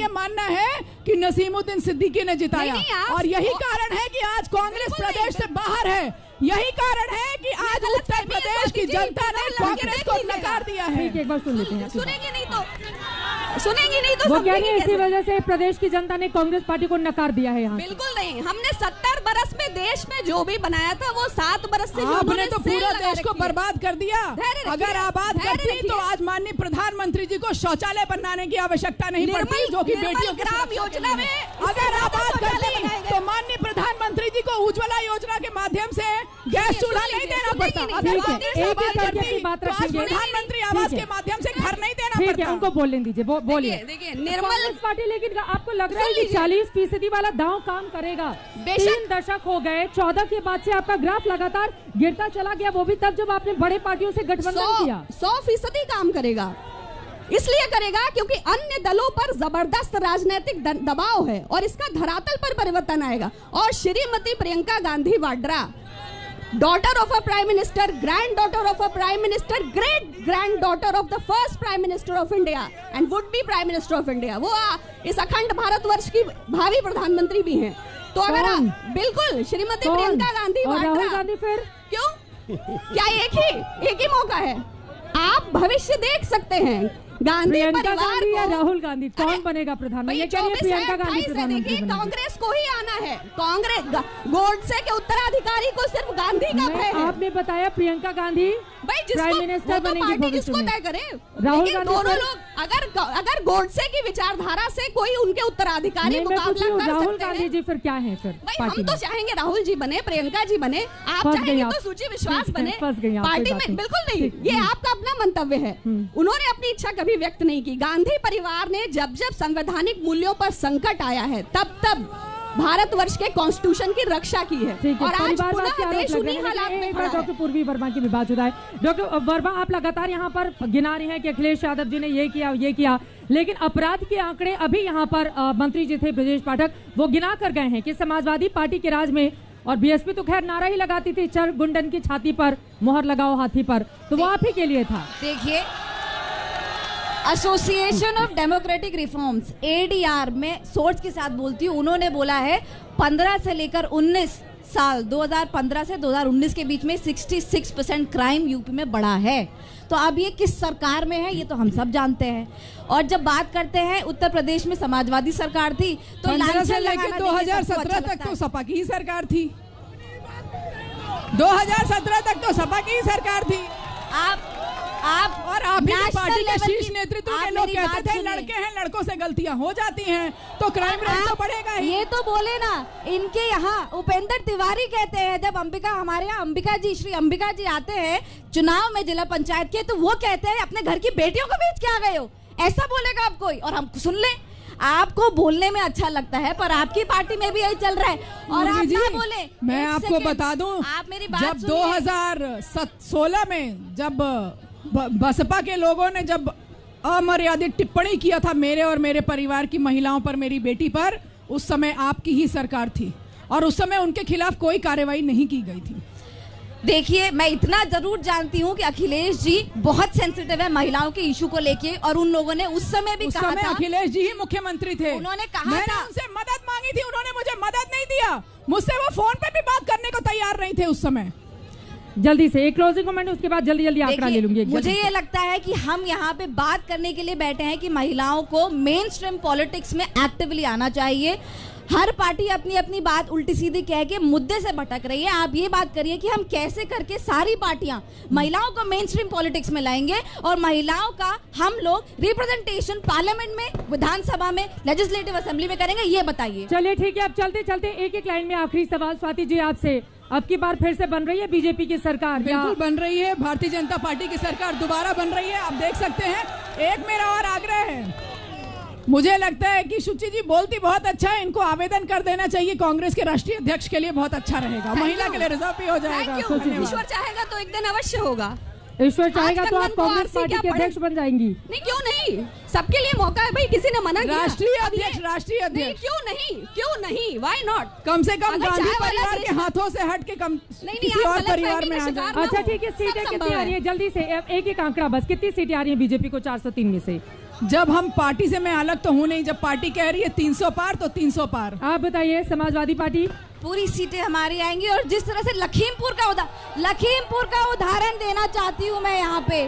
Speaker 2: मानना है कि नसीमुद्दीन सिद्दीकी ने जिताया, और यही कारण है कि आज कांग्रेस प्रदेश से बाहर है। यही कारण है कि आज उत्तर प्रदेश की जनता ने कांग्रेस को नकार दिया है।
Speaker 1: एक बार सुन लेते हैं।
Speaker 3: सुनेंगे नहीं तो
Speaker 1: वो कह रही है इसी वजह से प्रदेश की जनता ने कांग्रेस पार्टी को नकार दिया है यहाँ।
Speaker 3: बिल्कुल नहीं, हमने 70 बरस में देश में जो भी बनाया था वो 7 बरस से
Speaker 2: आपने तो पूरा देश को बर्बाद कर दिया। अगर आबाद करती तो आज माननीय प्रधानमंत्री जी को शौचालय बनाने की आवश्यकता नहीं पड़ती, जो कि बेटियों की
Speaker 3: ग्राम योजना में
Speaker 2: अगर आबाद करती तो माननीय प्रधानमंत्री जी को उज्ज्वला योजना के माध्यम से गैस चूल्हा नहीं देना पड़ता। प्रधानमंत्री आवास के माध्यम से घर नहीं देना पड़ता।
Speaker 1: उनको बोलने दीजिए, बोलिए।
Speaker 3: देखिए निर्मल
Speaker 1: पार्टी, लेकिन आपको लग रहा है कि 40% वाला दांव काम करेगा? 3 दशक हो गए, 14 के बाद से आपका ग्राफ लगातार गिरता चला गया, वो भी तब जब आपने बड़े पार्टियों से गठबंधन किया।
Speaker 3: 100% काम करेगा, इसलिए करेगा क्योंकि अन्य दलों पर जबरदस्त राजनीतिक दबाव है और इसका धरातल पर परिवर्तन आएगा। और Shrimati Priyanka Gandhi Vadra, daughter of a prime minister, granddaughter of a prime minister, great granddaughter of the first prime minister of India and would be prime minister of India, वो इस अखंड भारतवर्ष की भावी प्रधानमंत्री भी हैं। तो अगर बिल्कुल श्रीमती प्रियंका गांधी
Speaker 1: और राहुल गांधी, फिर
Speaker 3: क्यों, क्या एक ही मौका है? आप भविष्य देख सकते हैं।
Speaker 1: प्रियंका गांधी या राहुल गांधी कौन बनेगा प्रधानमंत्री? ये कह रही है प्रियंका गांधी प्रधानमंत्री बनेगी।
Speaker 3: कांग्रेस को ही आना है। कांग्रेस गोडसे के उत्तराधिकारी को सिर्फ गांधी का भय है।
Speaker 1: आपने बताया प्रियंका गांधी प्राइम मिनिस्टर बनेगी भविष्य में।
Speaker 3: तय करे
Speaker 1: राहुल गांधी,
Speaker 3: दोनों लोग अगर गोडसे की विचारधारा से कोई उनके उत्तराधिकारी मुकाबला कर
Speaker 1: राहुल गांधी जी फिर क्या है? फिर
Speaker 3: हम तो चाहेंगे राहुल जी बने, प्रियंका जी बने, आप चाहेंगे तो सुची विश्वास बने पार्टी में। बिल्कुल नहीं, ये आपका अपना मंतव्य है। उन्होंने अपनी इच्छा कभी व्यक्त नहीं की। गांधी परिवार ने जब जब संवैधानिक मूल्यों पर संकट आया है तब तब भारतवर्ष के कॉन्स्टिट्यूशन की रक्षा की है। और आज पुनः देश उन्हीं हालात में खड़ा है।
Speaker 1: डॉक्टर पूर्वी वर्मा की भी बात जुदा है। डॉक्टर वर्मा, आप लगातार यहाँ पर गिना रहे हैं कि अखिलेश यादव जी ने ये किया, लेकिन अपराध के आंकड़े अभी यहाँ पर मंत्री जी थे ब्रजेश पाठक, वो गिना कर गए हैं कि समाजवादी पार्टी के राज में, और बीएसपी तो खैर नारा ही लगाती थी, चर गुंडन की छाती पर मोहर लगाओ हाथी पर, तो वो आप ही के लिए था।
Speaker 4: देखिए, association of democratic reforms ADR में सोर्स के साथ बोलती हूँ, उन्होंने बोला है 15 से लेकर 19 साल 2015 से 2019 के बीच में 66% क्राइम यूपी में बढ़ा है। तो अब ये किस सरकार में है ये तो हम सब जानते हैं। और जब बात करते हैं उत्तर प्रदेश में समाजवादी सरकार थी तो
Speaker 2: 15 से लेकर 2017 तक तो सपा की ही सरकार थी। 2017 तक तो सपा की ही सरकार थी।
Speaker 4: आप
Speaker 2: और आप ही पार्टी के शीर्ष नेतृत्व के लोग कहते थे लड़के हैं, लड़कों से गलतियां हो जाती हैं तो क्राइम रेट तो बढ़ेगा ही।
Speaker 4: ये तो बोले ना, इनके यहाँ उपेंद्र तिवारी कहते हैं, जब हमारे यहाँ श्री अंबिका जी आते हैं चुनाव में जिला पंचायत के, तो वो कहते हैं अपने घर की बेटियों को बेच के आ गए हो, ऐसा बोलेगा आप कोई? और हम सुन लें, आपको बोलने में अच्छा लगता है, पर आपकी पार्टी में भी यही चल रहा है। और आप ना बोले,
Speaker 2: मैं आपको बता दूं,
Speaker 4: आप मेरी बात
Speaker 2: जब 2016 में जब बसपा के लोगों ने जब अमर्यादित टिप्पणी किया था मेरे और मेरे परिवार की महिलाओं पर, मेरी बेटी पर, उस समय आपकी ही सरकार थी और उस समय उनके खिलाफ कोई कार्रवाई नहीं की गई थी।
Speaker 4: देखिए, मैं इतना जरूर जानती हूँ कि अखिलेश जी बहुत सेंसिटिव है महिलाओं के इशू को लेके, और उन लोगों ने उस समय भी कहा था,
Speaker 2: अखिलेश जी ही मुख्यमंत्री थे,
Speaker 4: उन्होंने कहा
Speaker 2: मैंने
Speaker 4: था,
Speaker 2: उनसे मदद मांगी थी, उन्होंने मुझे मदद नहीं दिया, मुझसे वो फोन पे भी बात करने को तैयार नहीं थे उस समय।
Speaker 1: जल्दी से एक क्लोजिंग कमेंट, उसके बाद जल्दी जल्दी आंकड़ा ले लूंगी।
Speaker 4: मुझे ये लगता है कि हम यहाँ पे बात करने के लिए बैठे हैं कि महिलाओं को मेन स्ट्रीम पॉलिटिक्स में एक्टिवली आना चाहिए। हर पार्टी अपनी अपनी बात उल्टी सीधी कह के मुद्दे से भटक रही है। आप ये बात करिए कि हम कैसे करके सारी पार्टियां महिलाओं को मेन स्ट्रीम पॉलिटिक्स में लाएंगे और महिलाओं का हम लोग रिप्रेजेंटेशन पार्लियामेंट में, विधानसभा में, लेजिस्लेटिव असेंबली में करेंगे, ये बताइए।
Speaker 1: चलिए ठीक है, अब चलते चलते एक एक लाइन में आखिरी सवाल स्वाति जी आपसे, अब की बार फिर से बन रही है बीजेपी की सरकार?
Speaker 2: बिल्कुल बन रही है, भारतीय जनता पार्टी की सरकार दोबारा बन रही है। आप देख सकते हैं, एक मेरा और आग्रह है, मुझे लगता है कि शुचि जी बोलती बहुत अच्छा है, इनको आवेदन कर देना चाहिए कांग्रेस के राष्ट्रीय अध्यक्ष के लिए, बहुत अच्छा रहेगा, महिला के लिए रिजर्व भी हो जाएगा।
Speaker 3: ईश्वर चाहेगा तो एक दिन अवश्य होगा।
Speaker 1: ईश्वर चाहेगा तो आप कांग्रेस पार्टी के अध्यक्ष बन जाएंगी?
Speaker 3: नहीं, क्यों नहीं, सबके लिए मौका है भाई, किसी ने मना किया?
Speaker 2: राष्ट्रीय अध्यक्ष
Speaker 3: नहीं, क्यों नहीं, व्हाई नॉट?
Speaker 2: कम से कम गांधी परिवार के हाथों से हट के कम किसी और परिवार में आ जाए।
Speaker 1: अच्छा ठीक है, सीटें कितनी आ रही है जल्दी से, एक एक आंकड़ा बस, कितनी सीटें आ रही है बीजेपी को 403 में से?
Speaker 2: जब हम पार्टी से, मैं अलग तो हूँ नहीं, जब पार्टी कह रही है 300 पार तो 300 पार।
Speaker 1: आप बताइए, समाजवादी पार्टी?
Speaker 4: पूरी सीटें हमारी आएंगी। और जिस तरह से लखीमपुर का उदाहरण देना चाहती हूँ मैं यहाँ पे,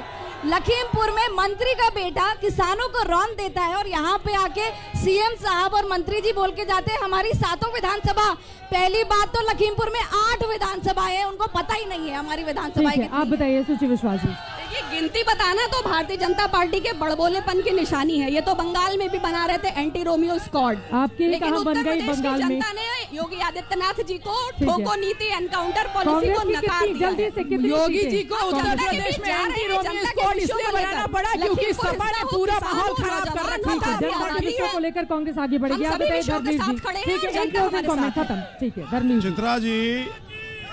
Speaker 4: लखीमपुर में मंत्री का बेटा किसानों को रौन देता है और यहाँ पे आके सीएम साहब और मंत्री जी बोल के जाते हैं हमारी 7 विधानसभा। पहली बात तो लखीमपुर में 8 विधानसभा है, उनको पता ही नहीं है हमारी विधानसभा।
Speaker 1: आप बताइए सुचि विश्वास जी।
Speaker 3: ये गिनती बताना तो भारतीय जनता पार्टी के बड़बोलेपन की निशानी है। ये तो बंगाल में भी बना रहे थे एंटी रोमियो स्क्वाड,
Speaker 1: आपके कहां बन गई बंगाल में?
Speaker 3: जनता ने योगी आदित्यनाथ जी को ठोको नीति, एनकाउंटर पॉलिसी को नकार दिया।
Speaker 1: जल्दी से कितनी
Speaker 2: योगी जी को उत्तर प्रदेश में एंटी रोमियो स्क्वाड इसलिए बनाना पड़ा क्योंकि सपा ने पूरा माहौल खराब कर रखा था।
Speaker 1: जनता के विषय को लेकर कांग्रेस आगे बढ़ेगी। आप बताइए धर्मवीर जी। ठीक है, एक कमेंट खत्म। ठीक है धर्मवीर।
Speaker 5: चित्रा जी,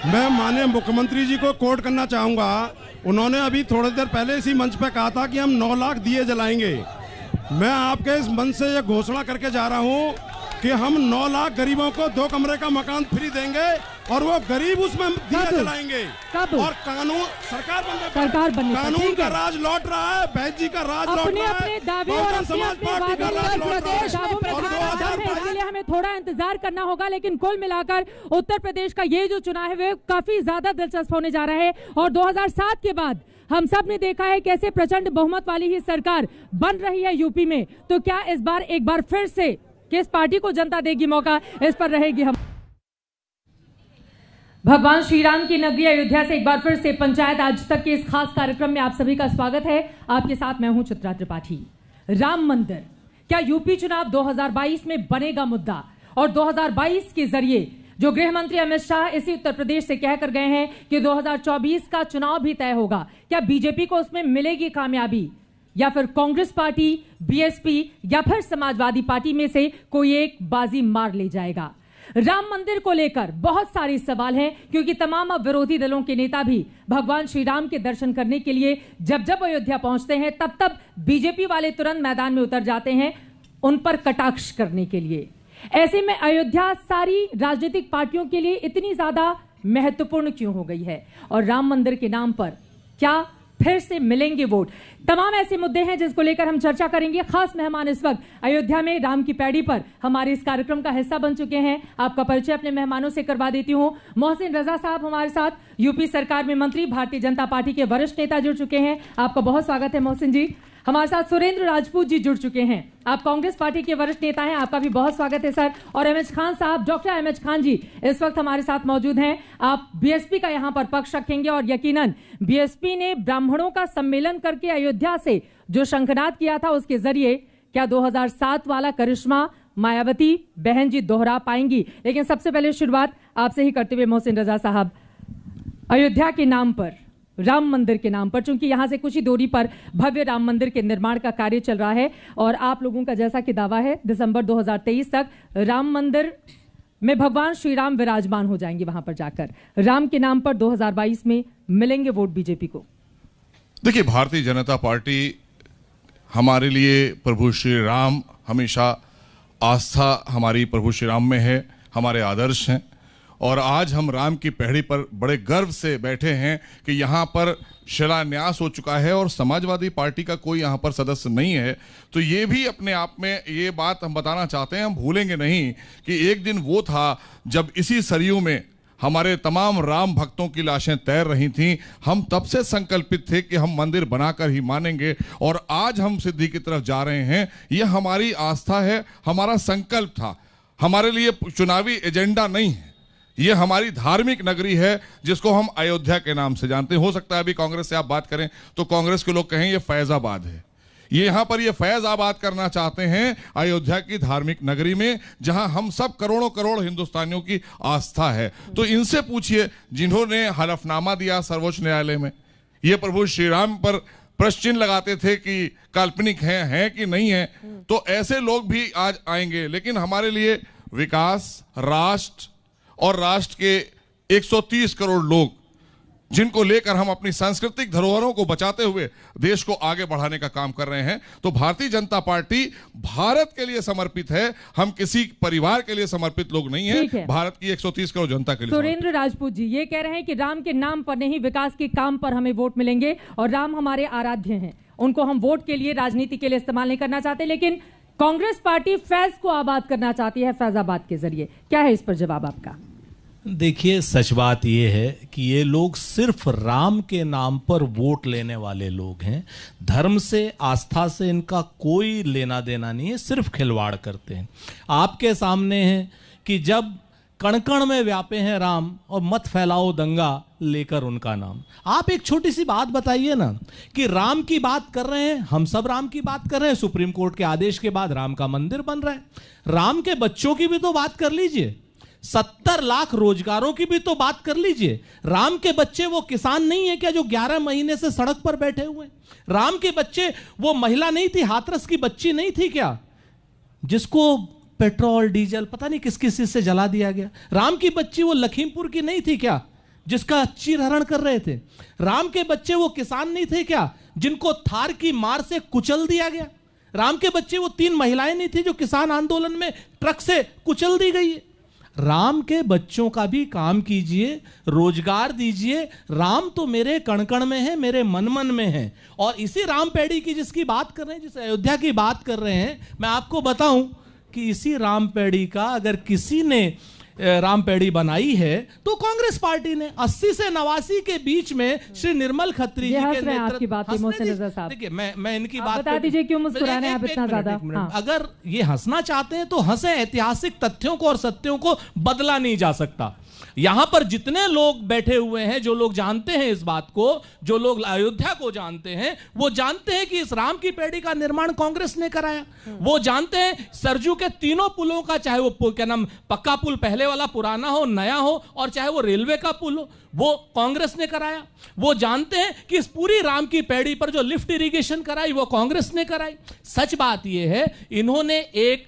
Speaker 5: मैं माननीय मुख्यमंत्री जी को कोट करना चाहूंगा। उन्होंने अभी थोड़ी देर पहले इसी मंच पे कहा था कि हम 9 लाख दिए जलाएंगे। मैं आपके इस मंच से ये घोषणा करके जा रहा हूं कि हम 9 लाख गरीबों को 2 कमरे का मकान फ्री देंगे और वो गरीब उसमें दिया जलाएंगे। और कानून सरकार बनने कानून का राज लौट रहा है, बहन जी का राज लौट रहा है, बहुजन समाज पार्टी का राज लौट रहा है।
Speaker 1: हमें थोड़ा इंतजार करना होगा, लेकिन कुल मिलाकर उत्तर प्रदेश का ये जो चुनाव है वो काफी ज्यादा दिलचस्प होने जा रहा है। और 2007 के बाद हम सब ने देखा है कैसे प्रचंड बहुमत वाली ही सरकार बन रही है यूपी में। तो क्या इस बार एक बार फिर से किस पार्टी को जनता देगी मौका, इस पर रहेगी हम। भगवान श्री राम की नगरी अयोध्या से एक बार फिर से पंचायत आज तक के इस खास कार्यक्रम में आप सभी का स्वागत है। आपके साथ मैं हूं चित्रा त्रिपाठी। राम मंदिर क्या यूपी चुनाव 2022 में बनेगा मुद्दा? और 2022 के जरिए जो गृह मंत्री अमित शाह इसी उत्तर प्रदेश से कहकर गए हैं कि 2024 का चुनाव भी तय होगा, क्या बीजेपी को उसमें मिलेगी कामयाबी, या फिर कांग्रेस पार्टी, बीएसपी या फिर समाजवादी पार्टी में से कोई एक बाजी मार ले जाएगा? राम मंदिर को लेकर बहुत सारे सवाल हैं, क्योंकि तमाम विरोधी दलों के नेता भी भगवान श्री राम के दर्शन करने के लिए जब जब अयोध्या पहुंचते हैं तब बीजेपी वाले तुरंत मैदान में उतर जाते हैं उन पर कटाक्ष करने के लिए। ऐसे में अयोध्या सारी राजनीतिक पार्टियों के लिए इतनी ज्यादा महत्वपूर्ण क्यों हो गई है, और राम मंदिर के नाम पर क्या फिर से मिलेंगे वोट? तमाम ऐसे मुद्दे हैं जिसको लेकर हम चर्चा करेंगे। खास मेहमान इस वक्त अयोध्या में राम की पैड़ी पर हमारे इस कार्यक्रम का हिस्सा बन चुके हैं। आपका परिचय अपने मेहमानों से करवा देती हूं। मोहसिन रजा साहब हमारे साथ, यूपी सरकार में मंत्री, भारतीय जनता पार्टी के वरिष्ठ नेता जुड़ चुके हैं। आपका बहुत स्वागत है मोहसिन जी। हमारे साथ सुरेंद्र राजपूत जी जुड़ चुके हैं, आप कांग्रेस पार्टी के वरिष्ठ नेता हैं, आपका भी बहुत स्वागत है सर। और एमएच खान साहब, डॉक्टर एमएच खान जी इस वक्त हमारे साथ मौजूद हैं। आप बीएसपी का यहां पर पक्ष रखेंगे और यकीनन बीएसपी ने ब्राह्मणों का सम्मेलन करके अयोध्या से जो शंखनाद किया था उसके जरिए क्या 2007 वाला करिश्मा मायावती बहन जी दोहरा पाएंगी? लेकिन सबसे पहले शुरुआत आपसे ही करते हुए मोहसिन रजा साहब, अयोध्या के नाम पर राम मंदिर के नाम पर, चूंकि यहां से कुछ ही दूरी पर भव्य राम मंदिर के निर्माण का कार्य चल रहा है और आप लोगों का जैसा कि दावा है दिसंबर 2023 तक राम मंदिर में भगवान श्री राम विराजमान हो जाएंगे। वहां पर जाकर राम के नाम पर 2022 में मिलेंगे वोट बीजेपी को।
Speaker 6: देखिए, भारतीय जनता पार्टी हमारे लिए प्रभु श्री राम, हमेशा आस्था हमारी प्रभु श्री राम में है, हमारे आदर्श हैं और आज हम राम की पहड़ी पर बड़े गर्व से बैठे हैं कि यहाँ पर शिलान्यास हो चुका है और समाजवादी पार्टी का कोई यहाँ पर सदस्य नहीं है। तो ये भी अपने आप में ये बात हम बताना चाहते हैं, हम भूलेंगे नहीं कि एक दिन वो था जब इसी सरयू में हमारे तमाम राम भक्तों की लाशें तैर रही थीं। हम तब से संकल्पित थे कि हम मंदिर बनाकर ही मानेंगे और आज हम सिद्धि की तरफ जा रहे हैं। यह हमारी आस्था है, हमारा संकल्प था, हमारे लिए चुनावी एजेंडा नहीं है। ये हमारी धार्मिक नगरी है जिसको हम अयोध्या के नाम से जानते हैं। हो सकता है अभी कांग्रेस से आप बात करें तो कांग्रेस के लोग कहें ये फैजाबाद है। ये यहाँ पर ये फैजाबाद करना चाहते हैं अयोध्या की धार्मिक नगरी में, जहां हम सब करोड़ों करोड़ हिंदुस्तानियों की आस्था है। तो इनसे पूछिए जिन्होंने हलफनामा दिया सर्वोच्च न्यायालय में, ये प्रभु श्री राम पर प्रश्न चिन्ह लगाते थे कि काल्पनिक है कि नहीं है, तो ऐसे लोग भी आज आएंगे। लेकिन हमारे लिए विकास, राष्ट्र और राष्ट्र के 130 करोड़ लोग जिनको लेकर हम अपनी सांस्कृतिक धरोहरों को बचाते हुए देश को आगे बढ़ाने का काम कर रहे हैं, तो भारतीय जनता पार्टी भारत के लिए समर्पित है। हम किसी परिवार के लिए समर्पित लोग नहीं है, भारत की 130 करोड़ जनता के लिए।
Speaker 1: सुरेंद्र राजपूत जी ये कह रहे हैं कि राम के नाम पर नहीं, विकास के काम पर हमें वोट मिलेंगे और राम हमारे आराध्य हैं, उनको हम वोट के लिए, राजनीति के लिए इस्तेमाल नहीं करना चाहते। लेकिन कांग्रेस पार्टी फैज को आबाद करना चाहती है फैजाबाद के जरिए। क्या है इस पर जवाब आपका?
Speaker 7: देखिए, सच बात यह है कि ये लोग सिर्फ राम के नाम पर वोट लेने वाले लोग हैं। धर्म से, आस्था से इनका कोई लेना देना नहीं है, सिर्फ खिलवाड़ करते हैं। आपके सामने है कि जब कण कण में व्यापे हैं राम और मत फैलाओ दंगा लेकर उनका नाम। आप एक छोटी सी बात बताइए ना कि राम की बात कर रहे हैं, हम सब राम की बात कर रहे हैं, सुप्रीम कोर्ट के आदेश के बाद राम का मंदिर बन रहा है। राम के बच्चों की भी तो बात कर लीजिए, 70 लाख रोजगारों की भी तो बात कर लीजिए। राम के बच्चे वो किसान नहीं है क्या जो 11 महीने से सड़क पर बैठे हुए? राम के बच्चे वो महिला नहीं थी, हाथरस की बच्ची नहीं थी क्या जिसको पेट्रोल डीजल पता नहीं किस किस चीज से जला दिया गया? राम की बच्ची वो लखीमपुर की नहीं थी क्या जिसका चीरहरण कर रहे थे? राम के बच्चे वो किसान नहीं थे क्या जिनको थार की मार से कुचल दिया गया? राम के बच्चे वो 3 महिलाएं नहीं थी जो किसान आंदोलन में ट्रक से कुचल दी गई है? राम के बच्चों का भी काम कीजिए, रोजगार दीजिए। राम तो मेरे कण कण में है, मेरे मन मन में है। और इसी राम पैड़ी की जिसकी बात कर रहे हैं, जिस अयोध्या की बात कर रहे हैं, मैं आपको बताऊं कि इसी राम पैड़ी का अगर किसी ने राम पैड़ी बनाई है तो कांग्रेस पार्टी ने 80 से 89 के बीच में श्री निर्मल खत्री जी के नेतृत्व। देखिए, मैं इनकी बात
Speaker 1: बता दीजिए क्यों मुस्कुरा रहे हैं आप इतना ज्यादा?
Speaker 7: अगर ये हंसना चाहते हैं तो हंसे। ऐतिहासिक तथ्यों को और सत्यों को बदला नहीं जा सकता। यहां पर जितने लोग बैठे हुए हैं, जो लोग जानते हैं इस बात को, जो लोग अयोध्या को जानते हैं, वो जानते हैं कि इस राम की पैड़ी का निर्माण कांग्रेस ने कराया। वो जानते हैं सरजू के तीनों पुलों का, चाहे वो क्या नाम पक्का पुल पहले वाला पुराना हो, नया हो, और चाहे वो रेलवे का पुल हो, वो कांग्रेस ने कराया। वो जानते हैं कि इस पूरी राम की पैड़ी पर जो लिफ्ट इरिगेशन कराई वो कांग्रेस ने कराई। सच बात यह है, इन्होंने एक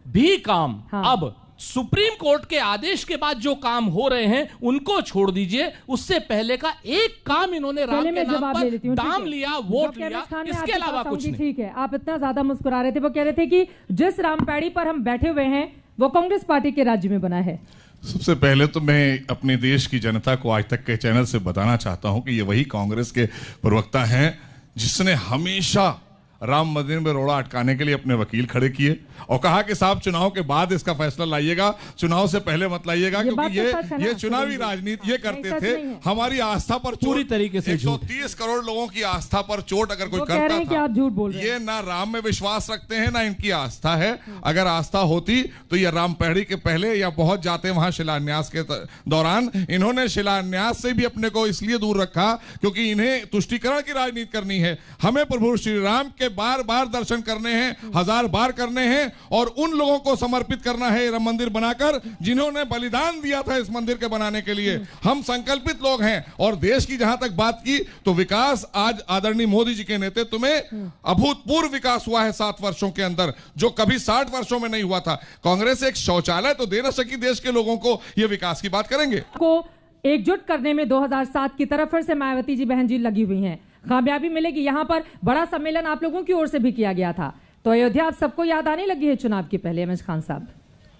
Speaker 7: भी काम अब सुप्रीम कोर्ट के आदेश के बाद जो काम हो रहे हैं उनको छोड़ दीजिए, उससे पहले का एक काम इन्होंने राम के नाम पर दाम लिया, वोट लिया, इसके अलावा कुछ नहीं।
Speaker 1: ठीक है, आप इतना ज्यादा मुस्कुरा रहे थे। वो कह रहे थे कि जिस राम पैड़ी पर हम बैठे हुए हैं वो कांग्रेस पार्टी के राज्य में बना है।
Speaker 6: सबसे पहले तो मैं अपने देश की जनता को आज तक के चैनल से बताना चाहता हूं कि ये वही कांग्रेस के प्रवक्ता हैं जिसने हमेशा राम मंदिर में रोड़ा अटकाने के लिए अपने वकील खड़े किए और कहा कि साहब चुनाव के बाद इसका फैसला लाइएगा, चुनाव से पहले मत लाइएगा, क्योंकि ये चुनावी राजनीति ये करते थे। हमारी आस्था पर
Speaker 7: पूरी तरीके से
Speaker 6: 130 करोड़ लोगों की आस्था पर चोट अगर कोई करता था,
Speaker 1: आप झूठ बोल रहे हैं।
Speaker 6: ये ना राम में विश्वास रखते हैं ना इनकी आस्था है। अगर आस्था होती तो ये राम पैड़ी के पहले या पहुंच जाते वहां शिलान्यास के दौरान। इन्होंने शिलान्यास से भी अपने को इसलिए दूर रखा क्योंकि इन्हें तुष्टीकरण की राजनीति करनी है। हमें प्रभु श्री राम के बार बार दर्शन करने हैं, 1000 बार करने हैं और उन लोगों को समर्पित करना है राम मंदिर बनाकर जिन्होंने बलिदान दिया था इस मंदिर के बनाने के लिए। हम संकल्पित लोग हैं। और देश की जहां तक बात की तो विकास आज आदरणीय मोदी जी के नेतृत्व में अभूतपूर्व विकास हुआ है 7 वर्षों के अंदर, जो कभी 60 वर्षों में नहीं हुआ था। कांग्रेस एक शौचालय तो दे न सकी देश के लोगों को, ये विकास की बात करेंगे।
Speaker 1: को एकजुट करने में 2007 की तरफ फिर से मायावती जी बहन जी लगी हुई हैं। कामयाबी मिलेगी। यहाँ पर बड़ा सम्मेलन आप लोगों की ओर से भी किया गया था, तो अयोध्या आप सबको याद आने लगी है चुनाव के पहले। एमएस खान साहब।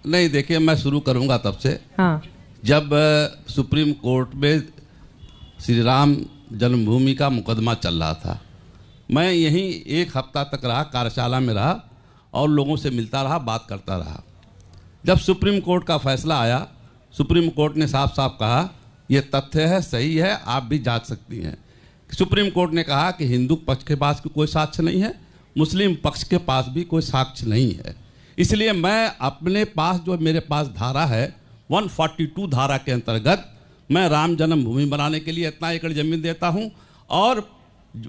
Speaker 8: नहीं, देखिए मैं शुरू करूंगा तब से, हाँ। जब सुप्रीम कोर्ट में श्री राम जन्मभूमि का मुकदमा चल रहा था, मैं यहीं 1 हफ्ता तक रहा, कार्यशाला में रहा और लोगों से मिलता रहा, बात करता रहा। जब सुप्रीम कोर्ट का फैसला आया, सुप्रीम कोर्ट ने साफ साफ कहा यह तथ्य है, सही है, आप भी जांच सकती हैं। सुप्रीम कोर्ट ने कहा कि हिंदू पक्ष के पास कोई साक्ष्य नहीं है, मुस्लिम पक्ष के पास भी कोई साक्ष्य नहीं है। इसलिए मैं अपने पास जो मेरे पास धारा है 142 धारा के अंतर्गत मैं राम जन्मभूमि बनाने के लिए इतना एकड़ जमीन देता हूं और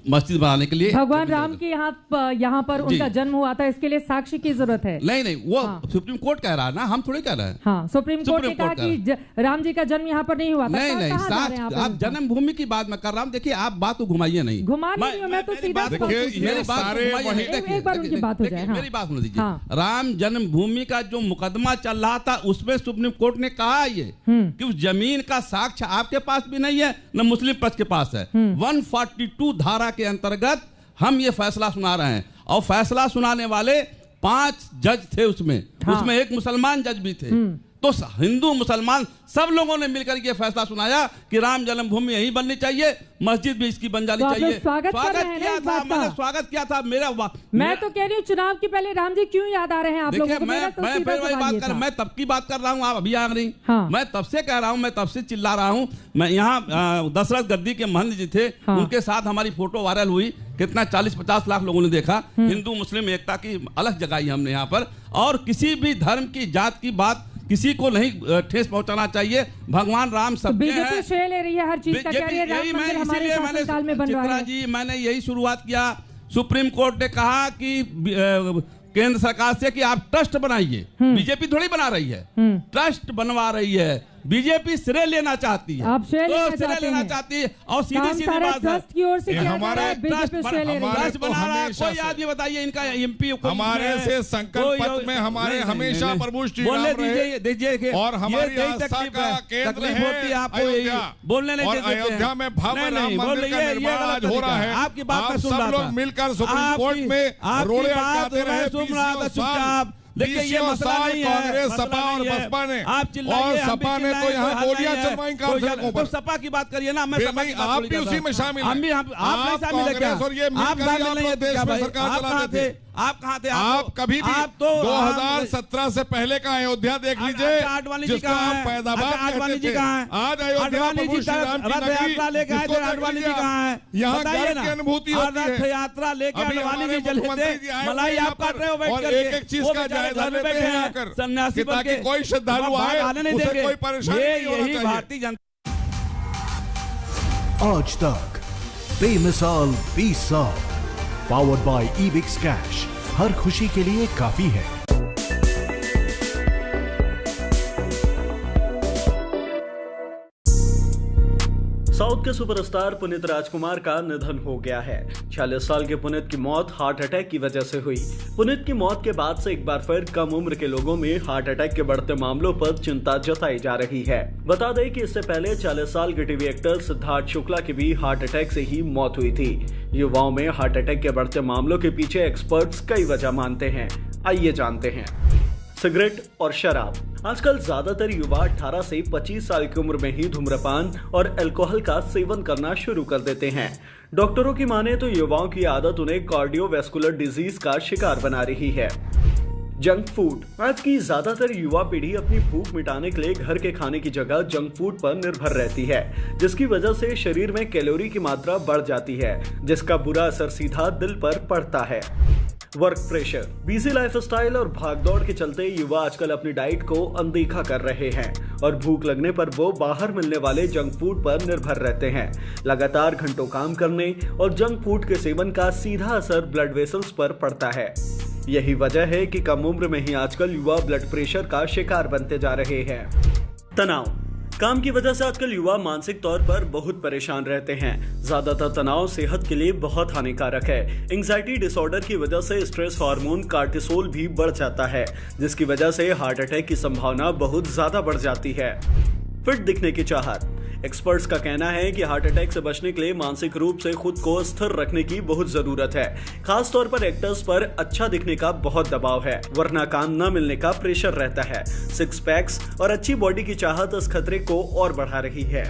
Speaker 8: मस्जिद बनाने के लिए
Speaker 1: भगवान राम के यहाँ पर उनका जन्म हुआ था, इसके लिए साक्षी की जरूरत है।
Speaker 8: नहीं, वो सुप्रीम कोर्ट कह रहा है ना, हम थोड़े कह रहे हैं।
Speaker 1: हाँ, सुप्रीम कोर्ट ने कहा कि राम जी का जन्म यहाँ पर नहीं हुआ था।
Speaker 8: नहीं, आप जन्मभूमि की बात मैं कर रहा हूँ। देखिए आप बात को घुमाइए नहीं,
Speaker 1: मैं तो सीधा
Speaker 8: एक बार उनकी बात हो जाए। मेरी बात सुन लीजिए। राम जन्मभूमि का जो मुकदमा चल रहा था उसमें सुप्रीम कोर्ट ने कहा ये कि उस जमीन का साक्ष्य आपके पास भी नहीं है न मुस्लिम पक्ष के पास है। 142 धारा के अंतर्गत हम ये फैसला सुना रहे हैं और फैसला सुनाने वाले 5 जज थे उसमें, उसमें एक मुसलमान जज भी थे। तो हिंदू मुसलमान सब लोगों ने मिलकर ये फैसला सुनाया कि राम जन्मभूमि यहीं बननी चाहिए, मस्जिद भी इसकी बन जानी चाहिए।
Speaker 1: स्वागत किया था,
Speaker 8: मैंने स्वागत किया था।
Speaker 1: मैं तो कह रही हूँ चुनाव के पहले राम जी क्यों याद आ रहे हैं आप लोगों को?
Speaker 8: मैं तब की बात कर रहा हूँ, आप अभी आ रही। मैं तब से कह रहा हूँ, मैं तब से चिल्ला रहा हूँ। मैं यहाँ दशरथ गद्दी के महंत जी थे, उनके साथ हमारी फोटो वायरल हुई, कितना 40-50 लाख लोगों ने देखा। हिंदू मुस्लिम एकता की अलग जगाई हमने यहाँ पर। और किसी भी धर्म की जात की बात किसी को नहीं ठेस पहुंचाना चाहिए। भगवान राम सबके हैं।
Speaker 1: बीजेपी श्रेय ले रही है हर चीज का, कह रही है राम मंदिर हमारे शासनकाल में बन रहा है।
Speaker 8: जी मैंने यही शुरुआत किया। सुप्रीम कोर्ट ने कहा कि केंद्र सरकार से कि आप ट्रस्ट बनाइए। बीजेपी थोड़ी बना रही है, ट्रस्ट बनवा रही है। बीजेपी श्रेय लेना चाहती है,
Speaker 1: आप श्रेय
Speaker 8: लेना चाहती है। और सीधी बात
Speaker 1: ट्रस्ट की ओर से
Speaker 6: हमारे
Speaker 1: ट्रस्ट
Speaker 8: बना रहा है। कोई आदमी बताइए इनका एमपी
Speaker 6: हमारे से संकल्प पत्र में हमारे हमेशा प्रभु श्री राम रहे और हमारी आस्था का केंद्र है अयोध्या।
Speaker 8: बोलने नहीं देते।
Speaker 6: अयोध्या में भव्य राम मंदिर का निर्माण आज हो रहा है।
Speaker 8: आपकी बात
Speaker 6: सब लोग मिलकर सुप्रीम कोर्ट में रोड़े अटकाते रहे।
Speaker 8: देखिए ये मसला नहीं है।
Speaker 6: कांग्रेस, सपा और बसपा ने,
Speaker 8: आप
Speaker 6: और सपा ने तो यहाँ गोलियां चलवाई कारखानों पर।
Speaker 8: सपा की बात करिए ना, मैं सपा की बात
Speaker 6: आप भी उसी में शामिल हैं।
Speaker 8: आप शामिल है क्या?
Speaker 6: और ये मिलकर ही देश में सरकार चलाते थे।
Speaker 8: आप कहाँ थे?
Speaker 6: आप कभी भी 2017 से पहले का अयोध्या देख लीजिए,
Speaker 8: आडवाणी जी कहाँ है? आडवाणी जी कहाँ है?
Speaker 6: आज अयोध्या प्रभु श्री राम की
Speaker 8: यात्रा लेके आए थे, आडवाणी जी कहाँ है?
Speaker 6: यहाँ गर्व की अनुभूति होती है।
Speaker 8: रथ यात्रा लेके आडवाणी जी चले थे, मलाई आप काट रहे हो बैठ
Speaker 6: कर, एक एक चीज का जायजा लेते हैं आकर,
Speaker 8: सन्यासी
Speaker 6: ताकि कोई श्रद्धालु आए उसे कोई परेशानी नहीं होना चाहिए।
Speaker 8: भारतीय जनता
Speaker 9: आज तक बेमिसाल 20 साल पावर्ड बाय ईबिक्स कैश, हर खुशी के लिए काफी है।
Speaker 10: साउथ के सुपरस्टार पुनीत राजकुमार का निधन हो गया है। 46 साल के पुनीत की मौत हार्ट अटैक की वजह से हुई। पुनीत की मौत के बाद से एक बार फिर कम उम्र के लोगों में हार्ट अटैक के बढ़ते मामलों पर चिंता जताई जा रही है। बता दें कि इससे पहले 40 साल के टीवी एक्टर सिद्धार्थ शुक्ला की भी हार्ट अटैक से ही मौत हुई थी। युवाओं में हार्ट अटैक के बढ़ते मामलों के पीछे एक्सपर्ट्स कई वजह मानते हैं। आइए जानते हैं। सिगरेट और शराब। आजकल ज्यादातर युवा 18 से 25 साल की उम्र में ही धूम्रपान और अल्कोहल का सेवन करना शुरू कर देते हैं। डॉक्टरों की माने तो युवाओं की आदत उन्हें कार्डियोवैस्कुलर डिजीज का शिकार बना रही है। Junk food. आज की ज्यादातर युवा पीढ़ी अपनी भूख मिटाने के लिए घर के खाने की जगह जंक फूड पर निर्भर रहती है, जिसकी वजह से शरीर में कैलोरी की मात्रा बढ़ जाती है, जिसका बुरा असर सीधा दिल पर पड़ता है। Work pressure. बिजी लाइफस्टाइल और भागदौड़ के चलते युवा आजकल अपनी डाइट को अनदेखा कर रहे हैं और भूख लगने पर वो बाहर मिलने वाले जंक फूड पर निर्भर रहते हैं। लगातार घंटों काम करने और जंक फूड के सेवन का सीधा असर ब्लड वेसल्स पर पड़ता है। यही वजह है कि कम उम्र में ही आजकल युवा ब्लड प्रेशर का शिकार बनते जा रहे हैं। तनाव। काम की वजह से आजकल युवा मानसिक तौर पर बहुत परेशान रहते हैं। ज्यादातर तनाव सेहत के लिए बहुत हानिकारक है। एंजाइटी डिसऑर्डर की वजह से स्ट्रेस हार्मोन कार्टिसोल भी बढ़ जाता है, जिसकी वजह से हार्ट अटैक की संभावना बहुत ज्यादा बढ़ जाती है। फिट दिखने की चाहत। एक्सपर्ट्स का कहना है कि हार्ट अटैक से बचने के लिए मानसिक रूप से खुद को स्थिर रखने की बहुत जरूरत है। खास तौर पर एक्टर्स पर अच्छा दिखने का बहुत दबाव है, वरना काम न मिलने का प्रेशर रहता है। सिक्स पैक्स और अच्छी बॉडी की चाहत इस खतरे को और बढ़ा रही है।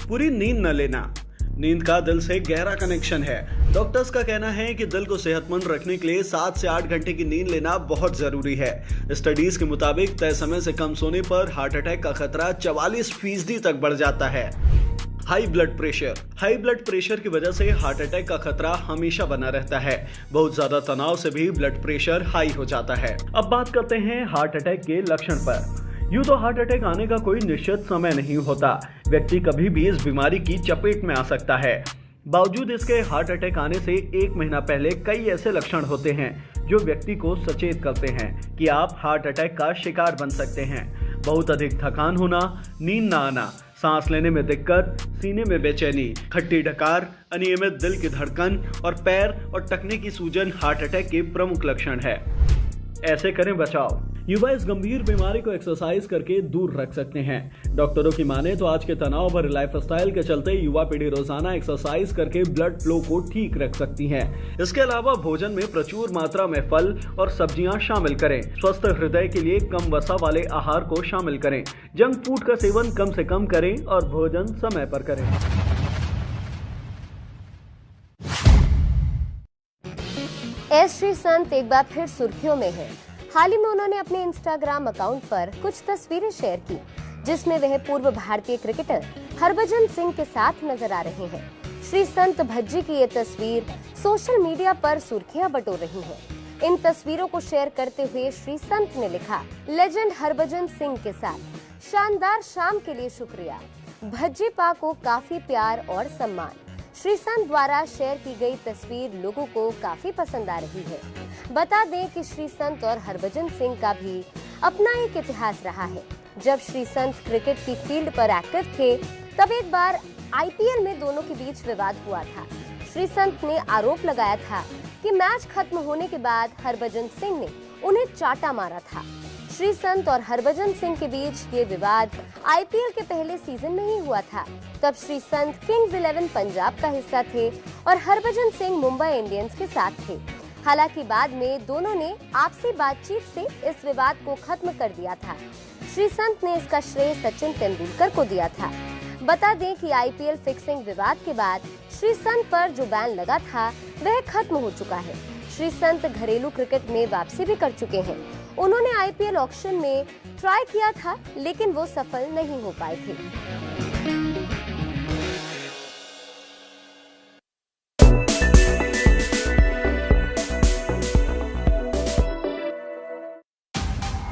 Speaker 10: पूरी नींद न लेना। नींद का दिल से गहरा कनेक्शन है। डॉक्टर्स का कहना है कि दिल को सेहतमंद रखने के लिए 7 से 8 घंटे की नींद लेना बहुत जरूरी है। स्टडीज के मुताबिक तय समय से कम सोने पर हार्ट अटैक का खतरा 44% तक बढ़ जाता है। High blood pressure. High blood pressure की वजह से हार्ट अटैक का खतरा हमेशा बना रहता है। बहुत ज्यादा तनाव से भी ब्लड प्रेशर हाई हो जाता है। अब बात करते हैं हार्ट अटैक के लक्षण पर। यूं तो हार्ट अटैक आने का कोई निश्चित समय नहीं होता। व्यक्ति कभी भी इस बीमारी की चपेट में आ सकता है। बावजूद इसके हार्ट अटैक आने से 1 महीना पहले कई ऐसे लक्षण होते हैं जो व्यक्ति को सचेत करते हैं कि आप हार्ट अटैक का शिकार बन सकते हैं। बहुत अधिक थकान होना, नींद न आना, सांस लेने में दिक्कत, सीने में बेचैनी, खट्टी डकार, अनियमित दिल की धड़कन और पैर और टखने की सूजन हार्ट अटैक के प्रमुख लक्षण है। ऐसे करें बचाव। युवा इस गंभीर बीमारी को एक्सरसाइज करके दूर रख सकते हैं। डॉक्टरों की माने तो आज के तनाव भरे लाइफस्टाइल के चलते युवा पीढ़ी रोजाना एक्सरसाइज करके ब्लड फ्लो को ठीक रख सकती है। इसके अलावा भोजन में प्रचुर मात्रा में फल और सब्जियां शामिल करें। स्वस्थ हृदय के लिए कम वसा वाले आहार को शामिल करें। जंक फूड का सेवन कम से कम करें और भोजन समय पर करें।
Speaker 11: एस श्री संत एक बार फिर सुर्खियों में है। हाल ही में उन्होंने अपने इंस्टाग्राम अकाउंट पर कुछ तस्वीरें शेयर की, जिसमें वह पूर्व भारतीय क्रिकेटर हरभजन सिंह के साथ नजर आ रहे हैं। श्री संत भज्जी की ये तस्वीर सोशल मीडिया पर सुर्खियां बटोर रही है। इन तस्वीरों को शेयर करते हुए श्री संत ने लिखा, लेजेंड हरभजन सिंह के साथ शानदार शाम के लिए शुक्रिया। भज्जी पा को काफी प्यार और सम्मान। श्री संत द्वारा शेयर की गई तस्वीर लोगों को काफी पसंद आ रही है। बता दें कि श्री संत और हरभजन सिंह का भी अपना एक इतिहास रहा है। जब श्री संत क्रिकेट की फील्ड पर एक्टिव थे, तब एक बार आईपीएल में दोनों के बीच विवाद हुआ था। श्री संत ने आरोप लगाया था कि मैच खत्म होने के बाद हरभजन सिंह ने उन्हें चाटा मारा था। श्री संत और हरभजन सिंह के बीच ये विवाद आईपीएल के पहले सीजन में ही हुआ था। तब श्री संत किंग्स 11 पंजाब का हिस्सा थे और हरभजन सिंह मुंबई इंडियंस के साथ थे। हालांकि बाद में दोनों ने आपसी बातचीत से इस विवाद को खत्म कर दिया था। श्री संत ने इसका श्रेय सचिन तेंदुलकर को दिया था। बता दें कि आईपीएल फिक्सिंग विवाद के बाद श्री संत पर जो बैन लगा था वह खत्म हो चुका है। श्री संत घरेलू क्रिकेट में वापसी भी कर चुके हैं। उन्होंने आईपीएल ऑक्शन में ट्राई किया था, लेकिन वो सफल नहीं हो पाए थे।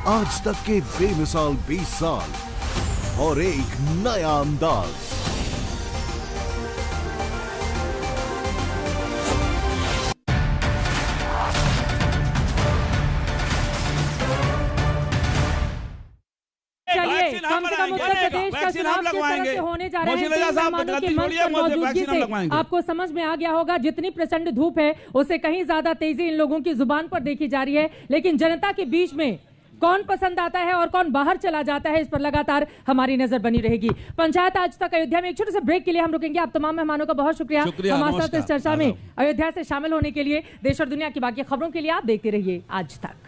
Speaker 9: आज तक के बेमिसाल 20 साल और एक नया अंदाज।
Speaker 1: कम से कम उत्तर प्रदेश का चुनाव किस तरह से होने जा रहे हैं, आपको समझ में आ गया होगा। जितनी प्रचंड धूप है उससे कहीं ज्यादा तेजी इन लोगों की जुबान पर देखी जा रही है, लेकिन जनता के बीच में कौन पसंद आता है और कौन बाहर चला जाता है, इस पर लगातार हमारी नजर बनी रहेगी। पंचायत आज तक अयोध्या में एक छोटे से ब्रेक के लिए हम रुकेंगे। आप तमाम मेहमानों का बहुत शुक्रिया हमारे साथ इस चर्चा में अयोध्या से शामिल होने के लिए। देश और दुनिया की बाकी खबरों के लिए आप देखते रहिए आज तक।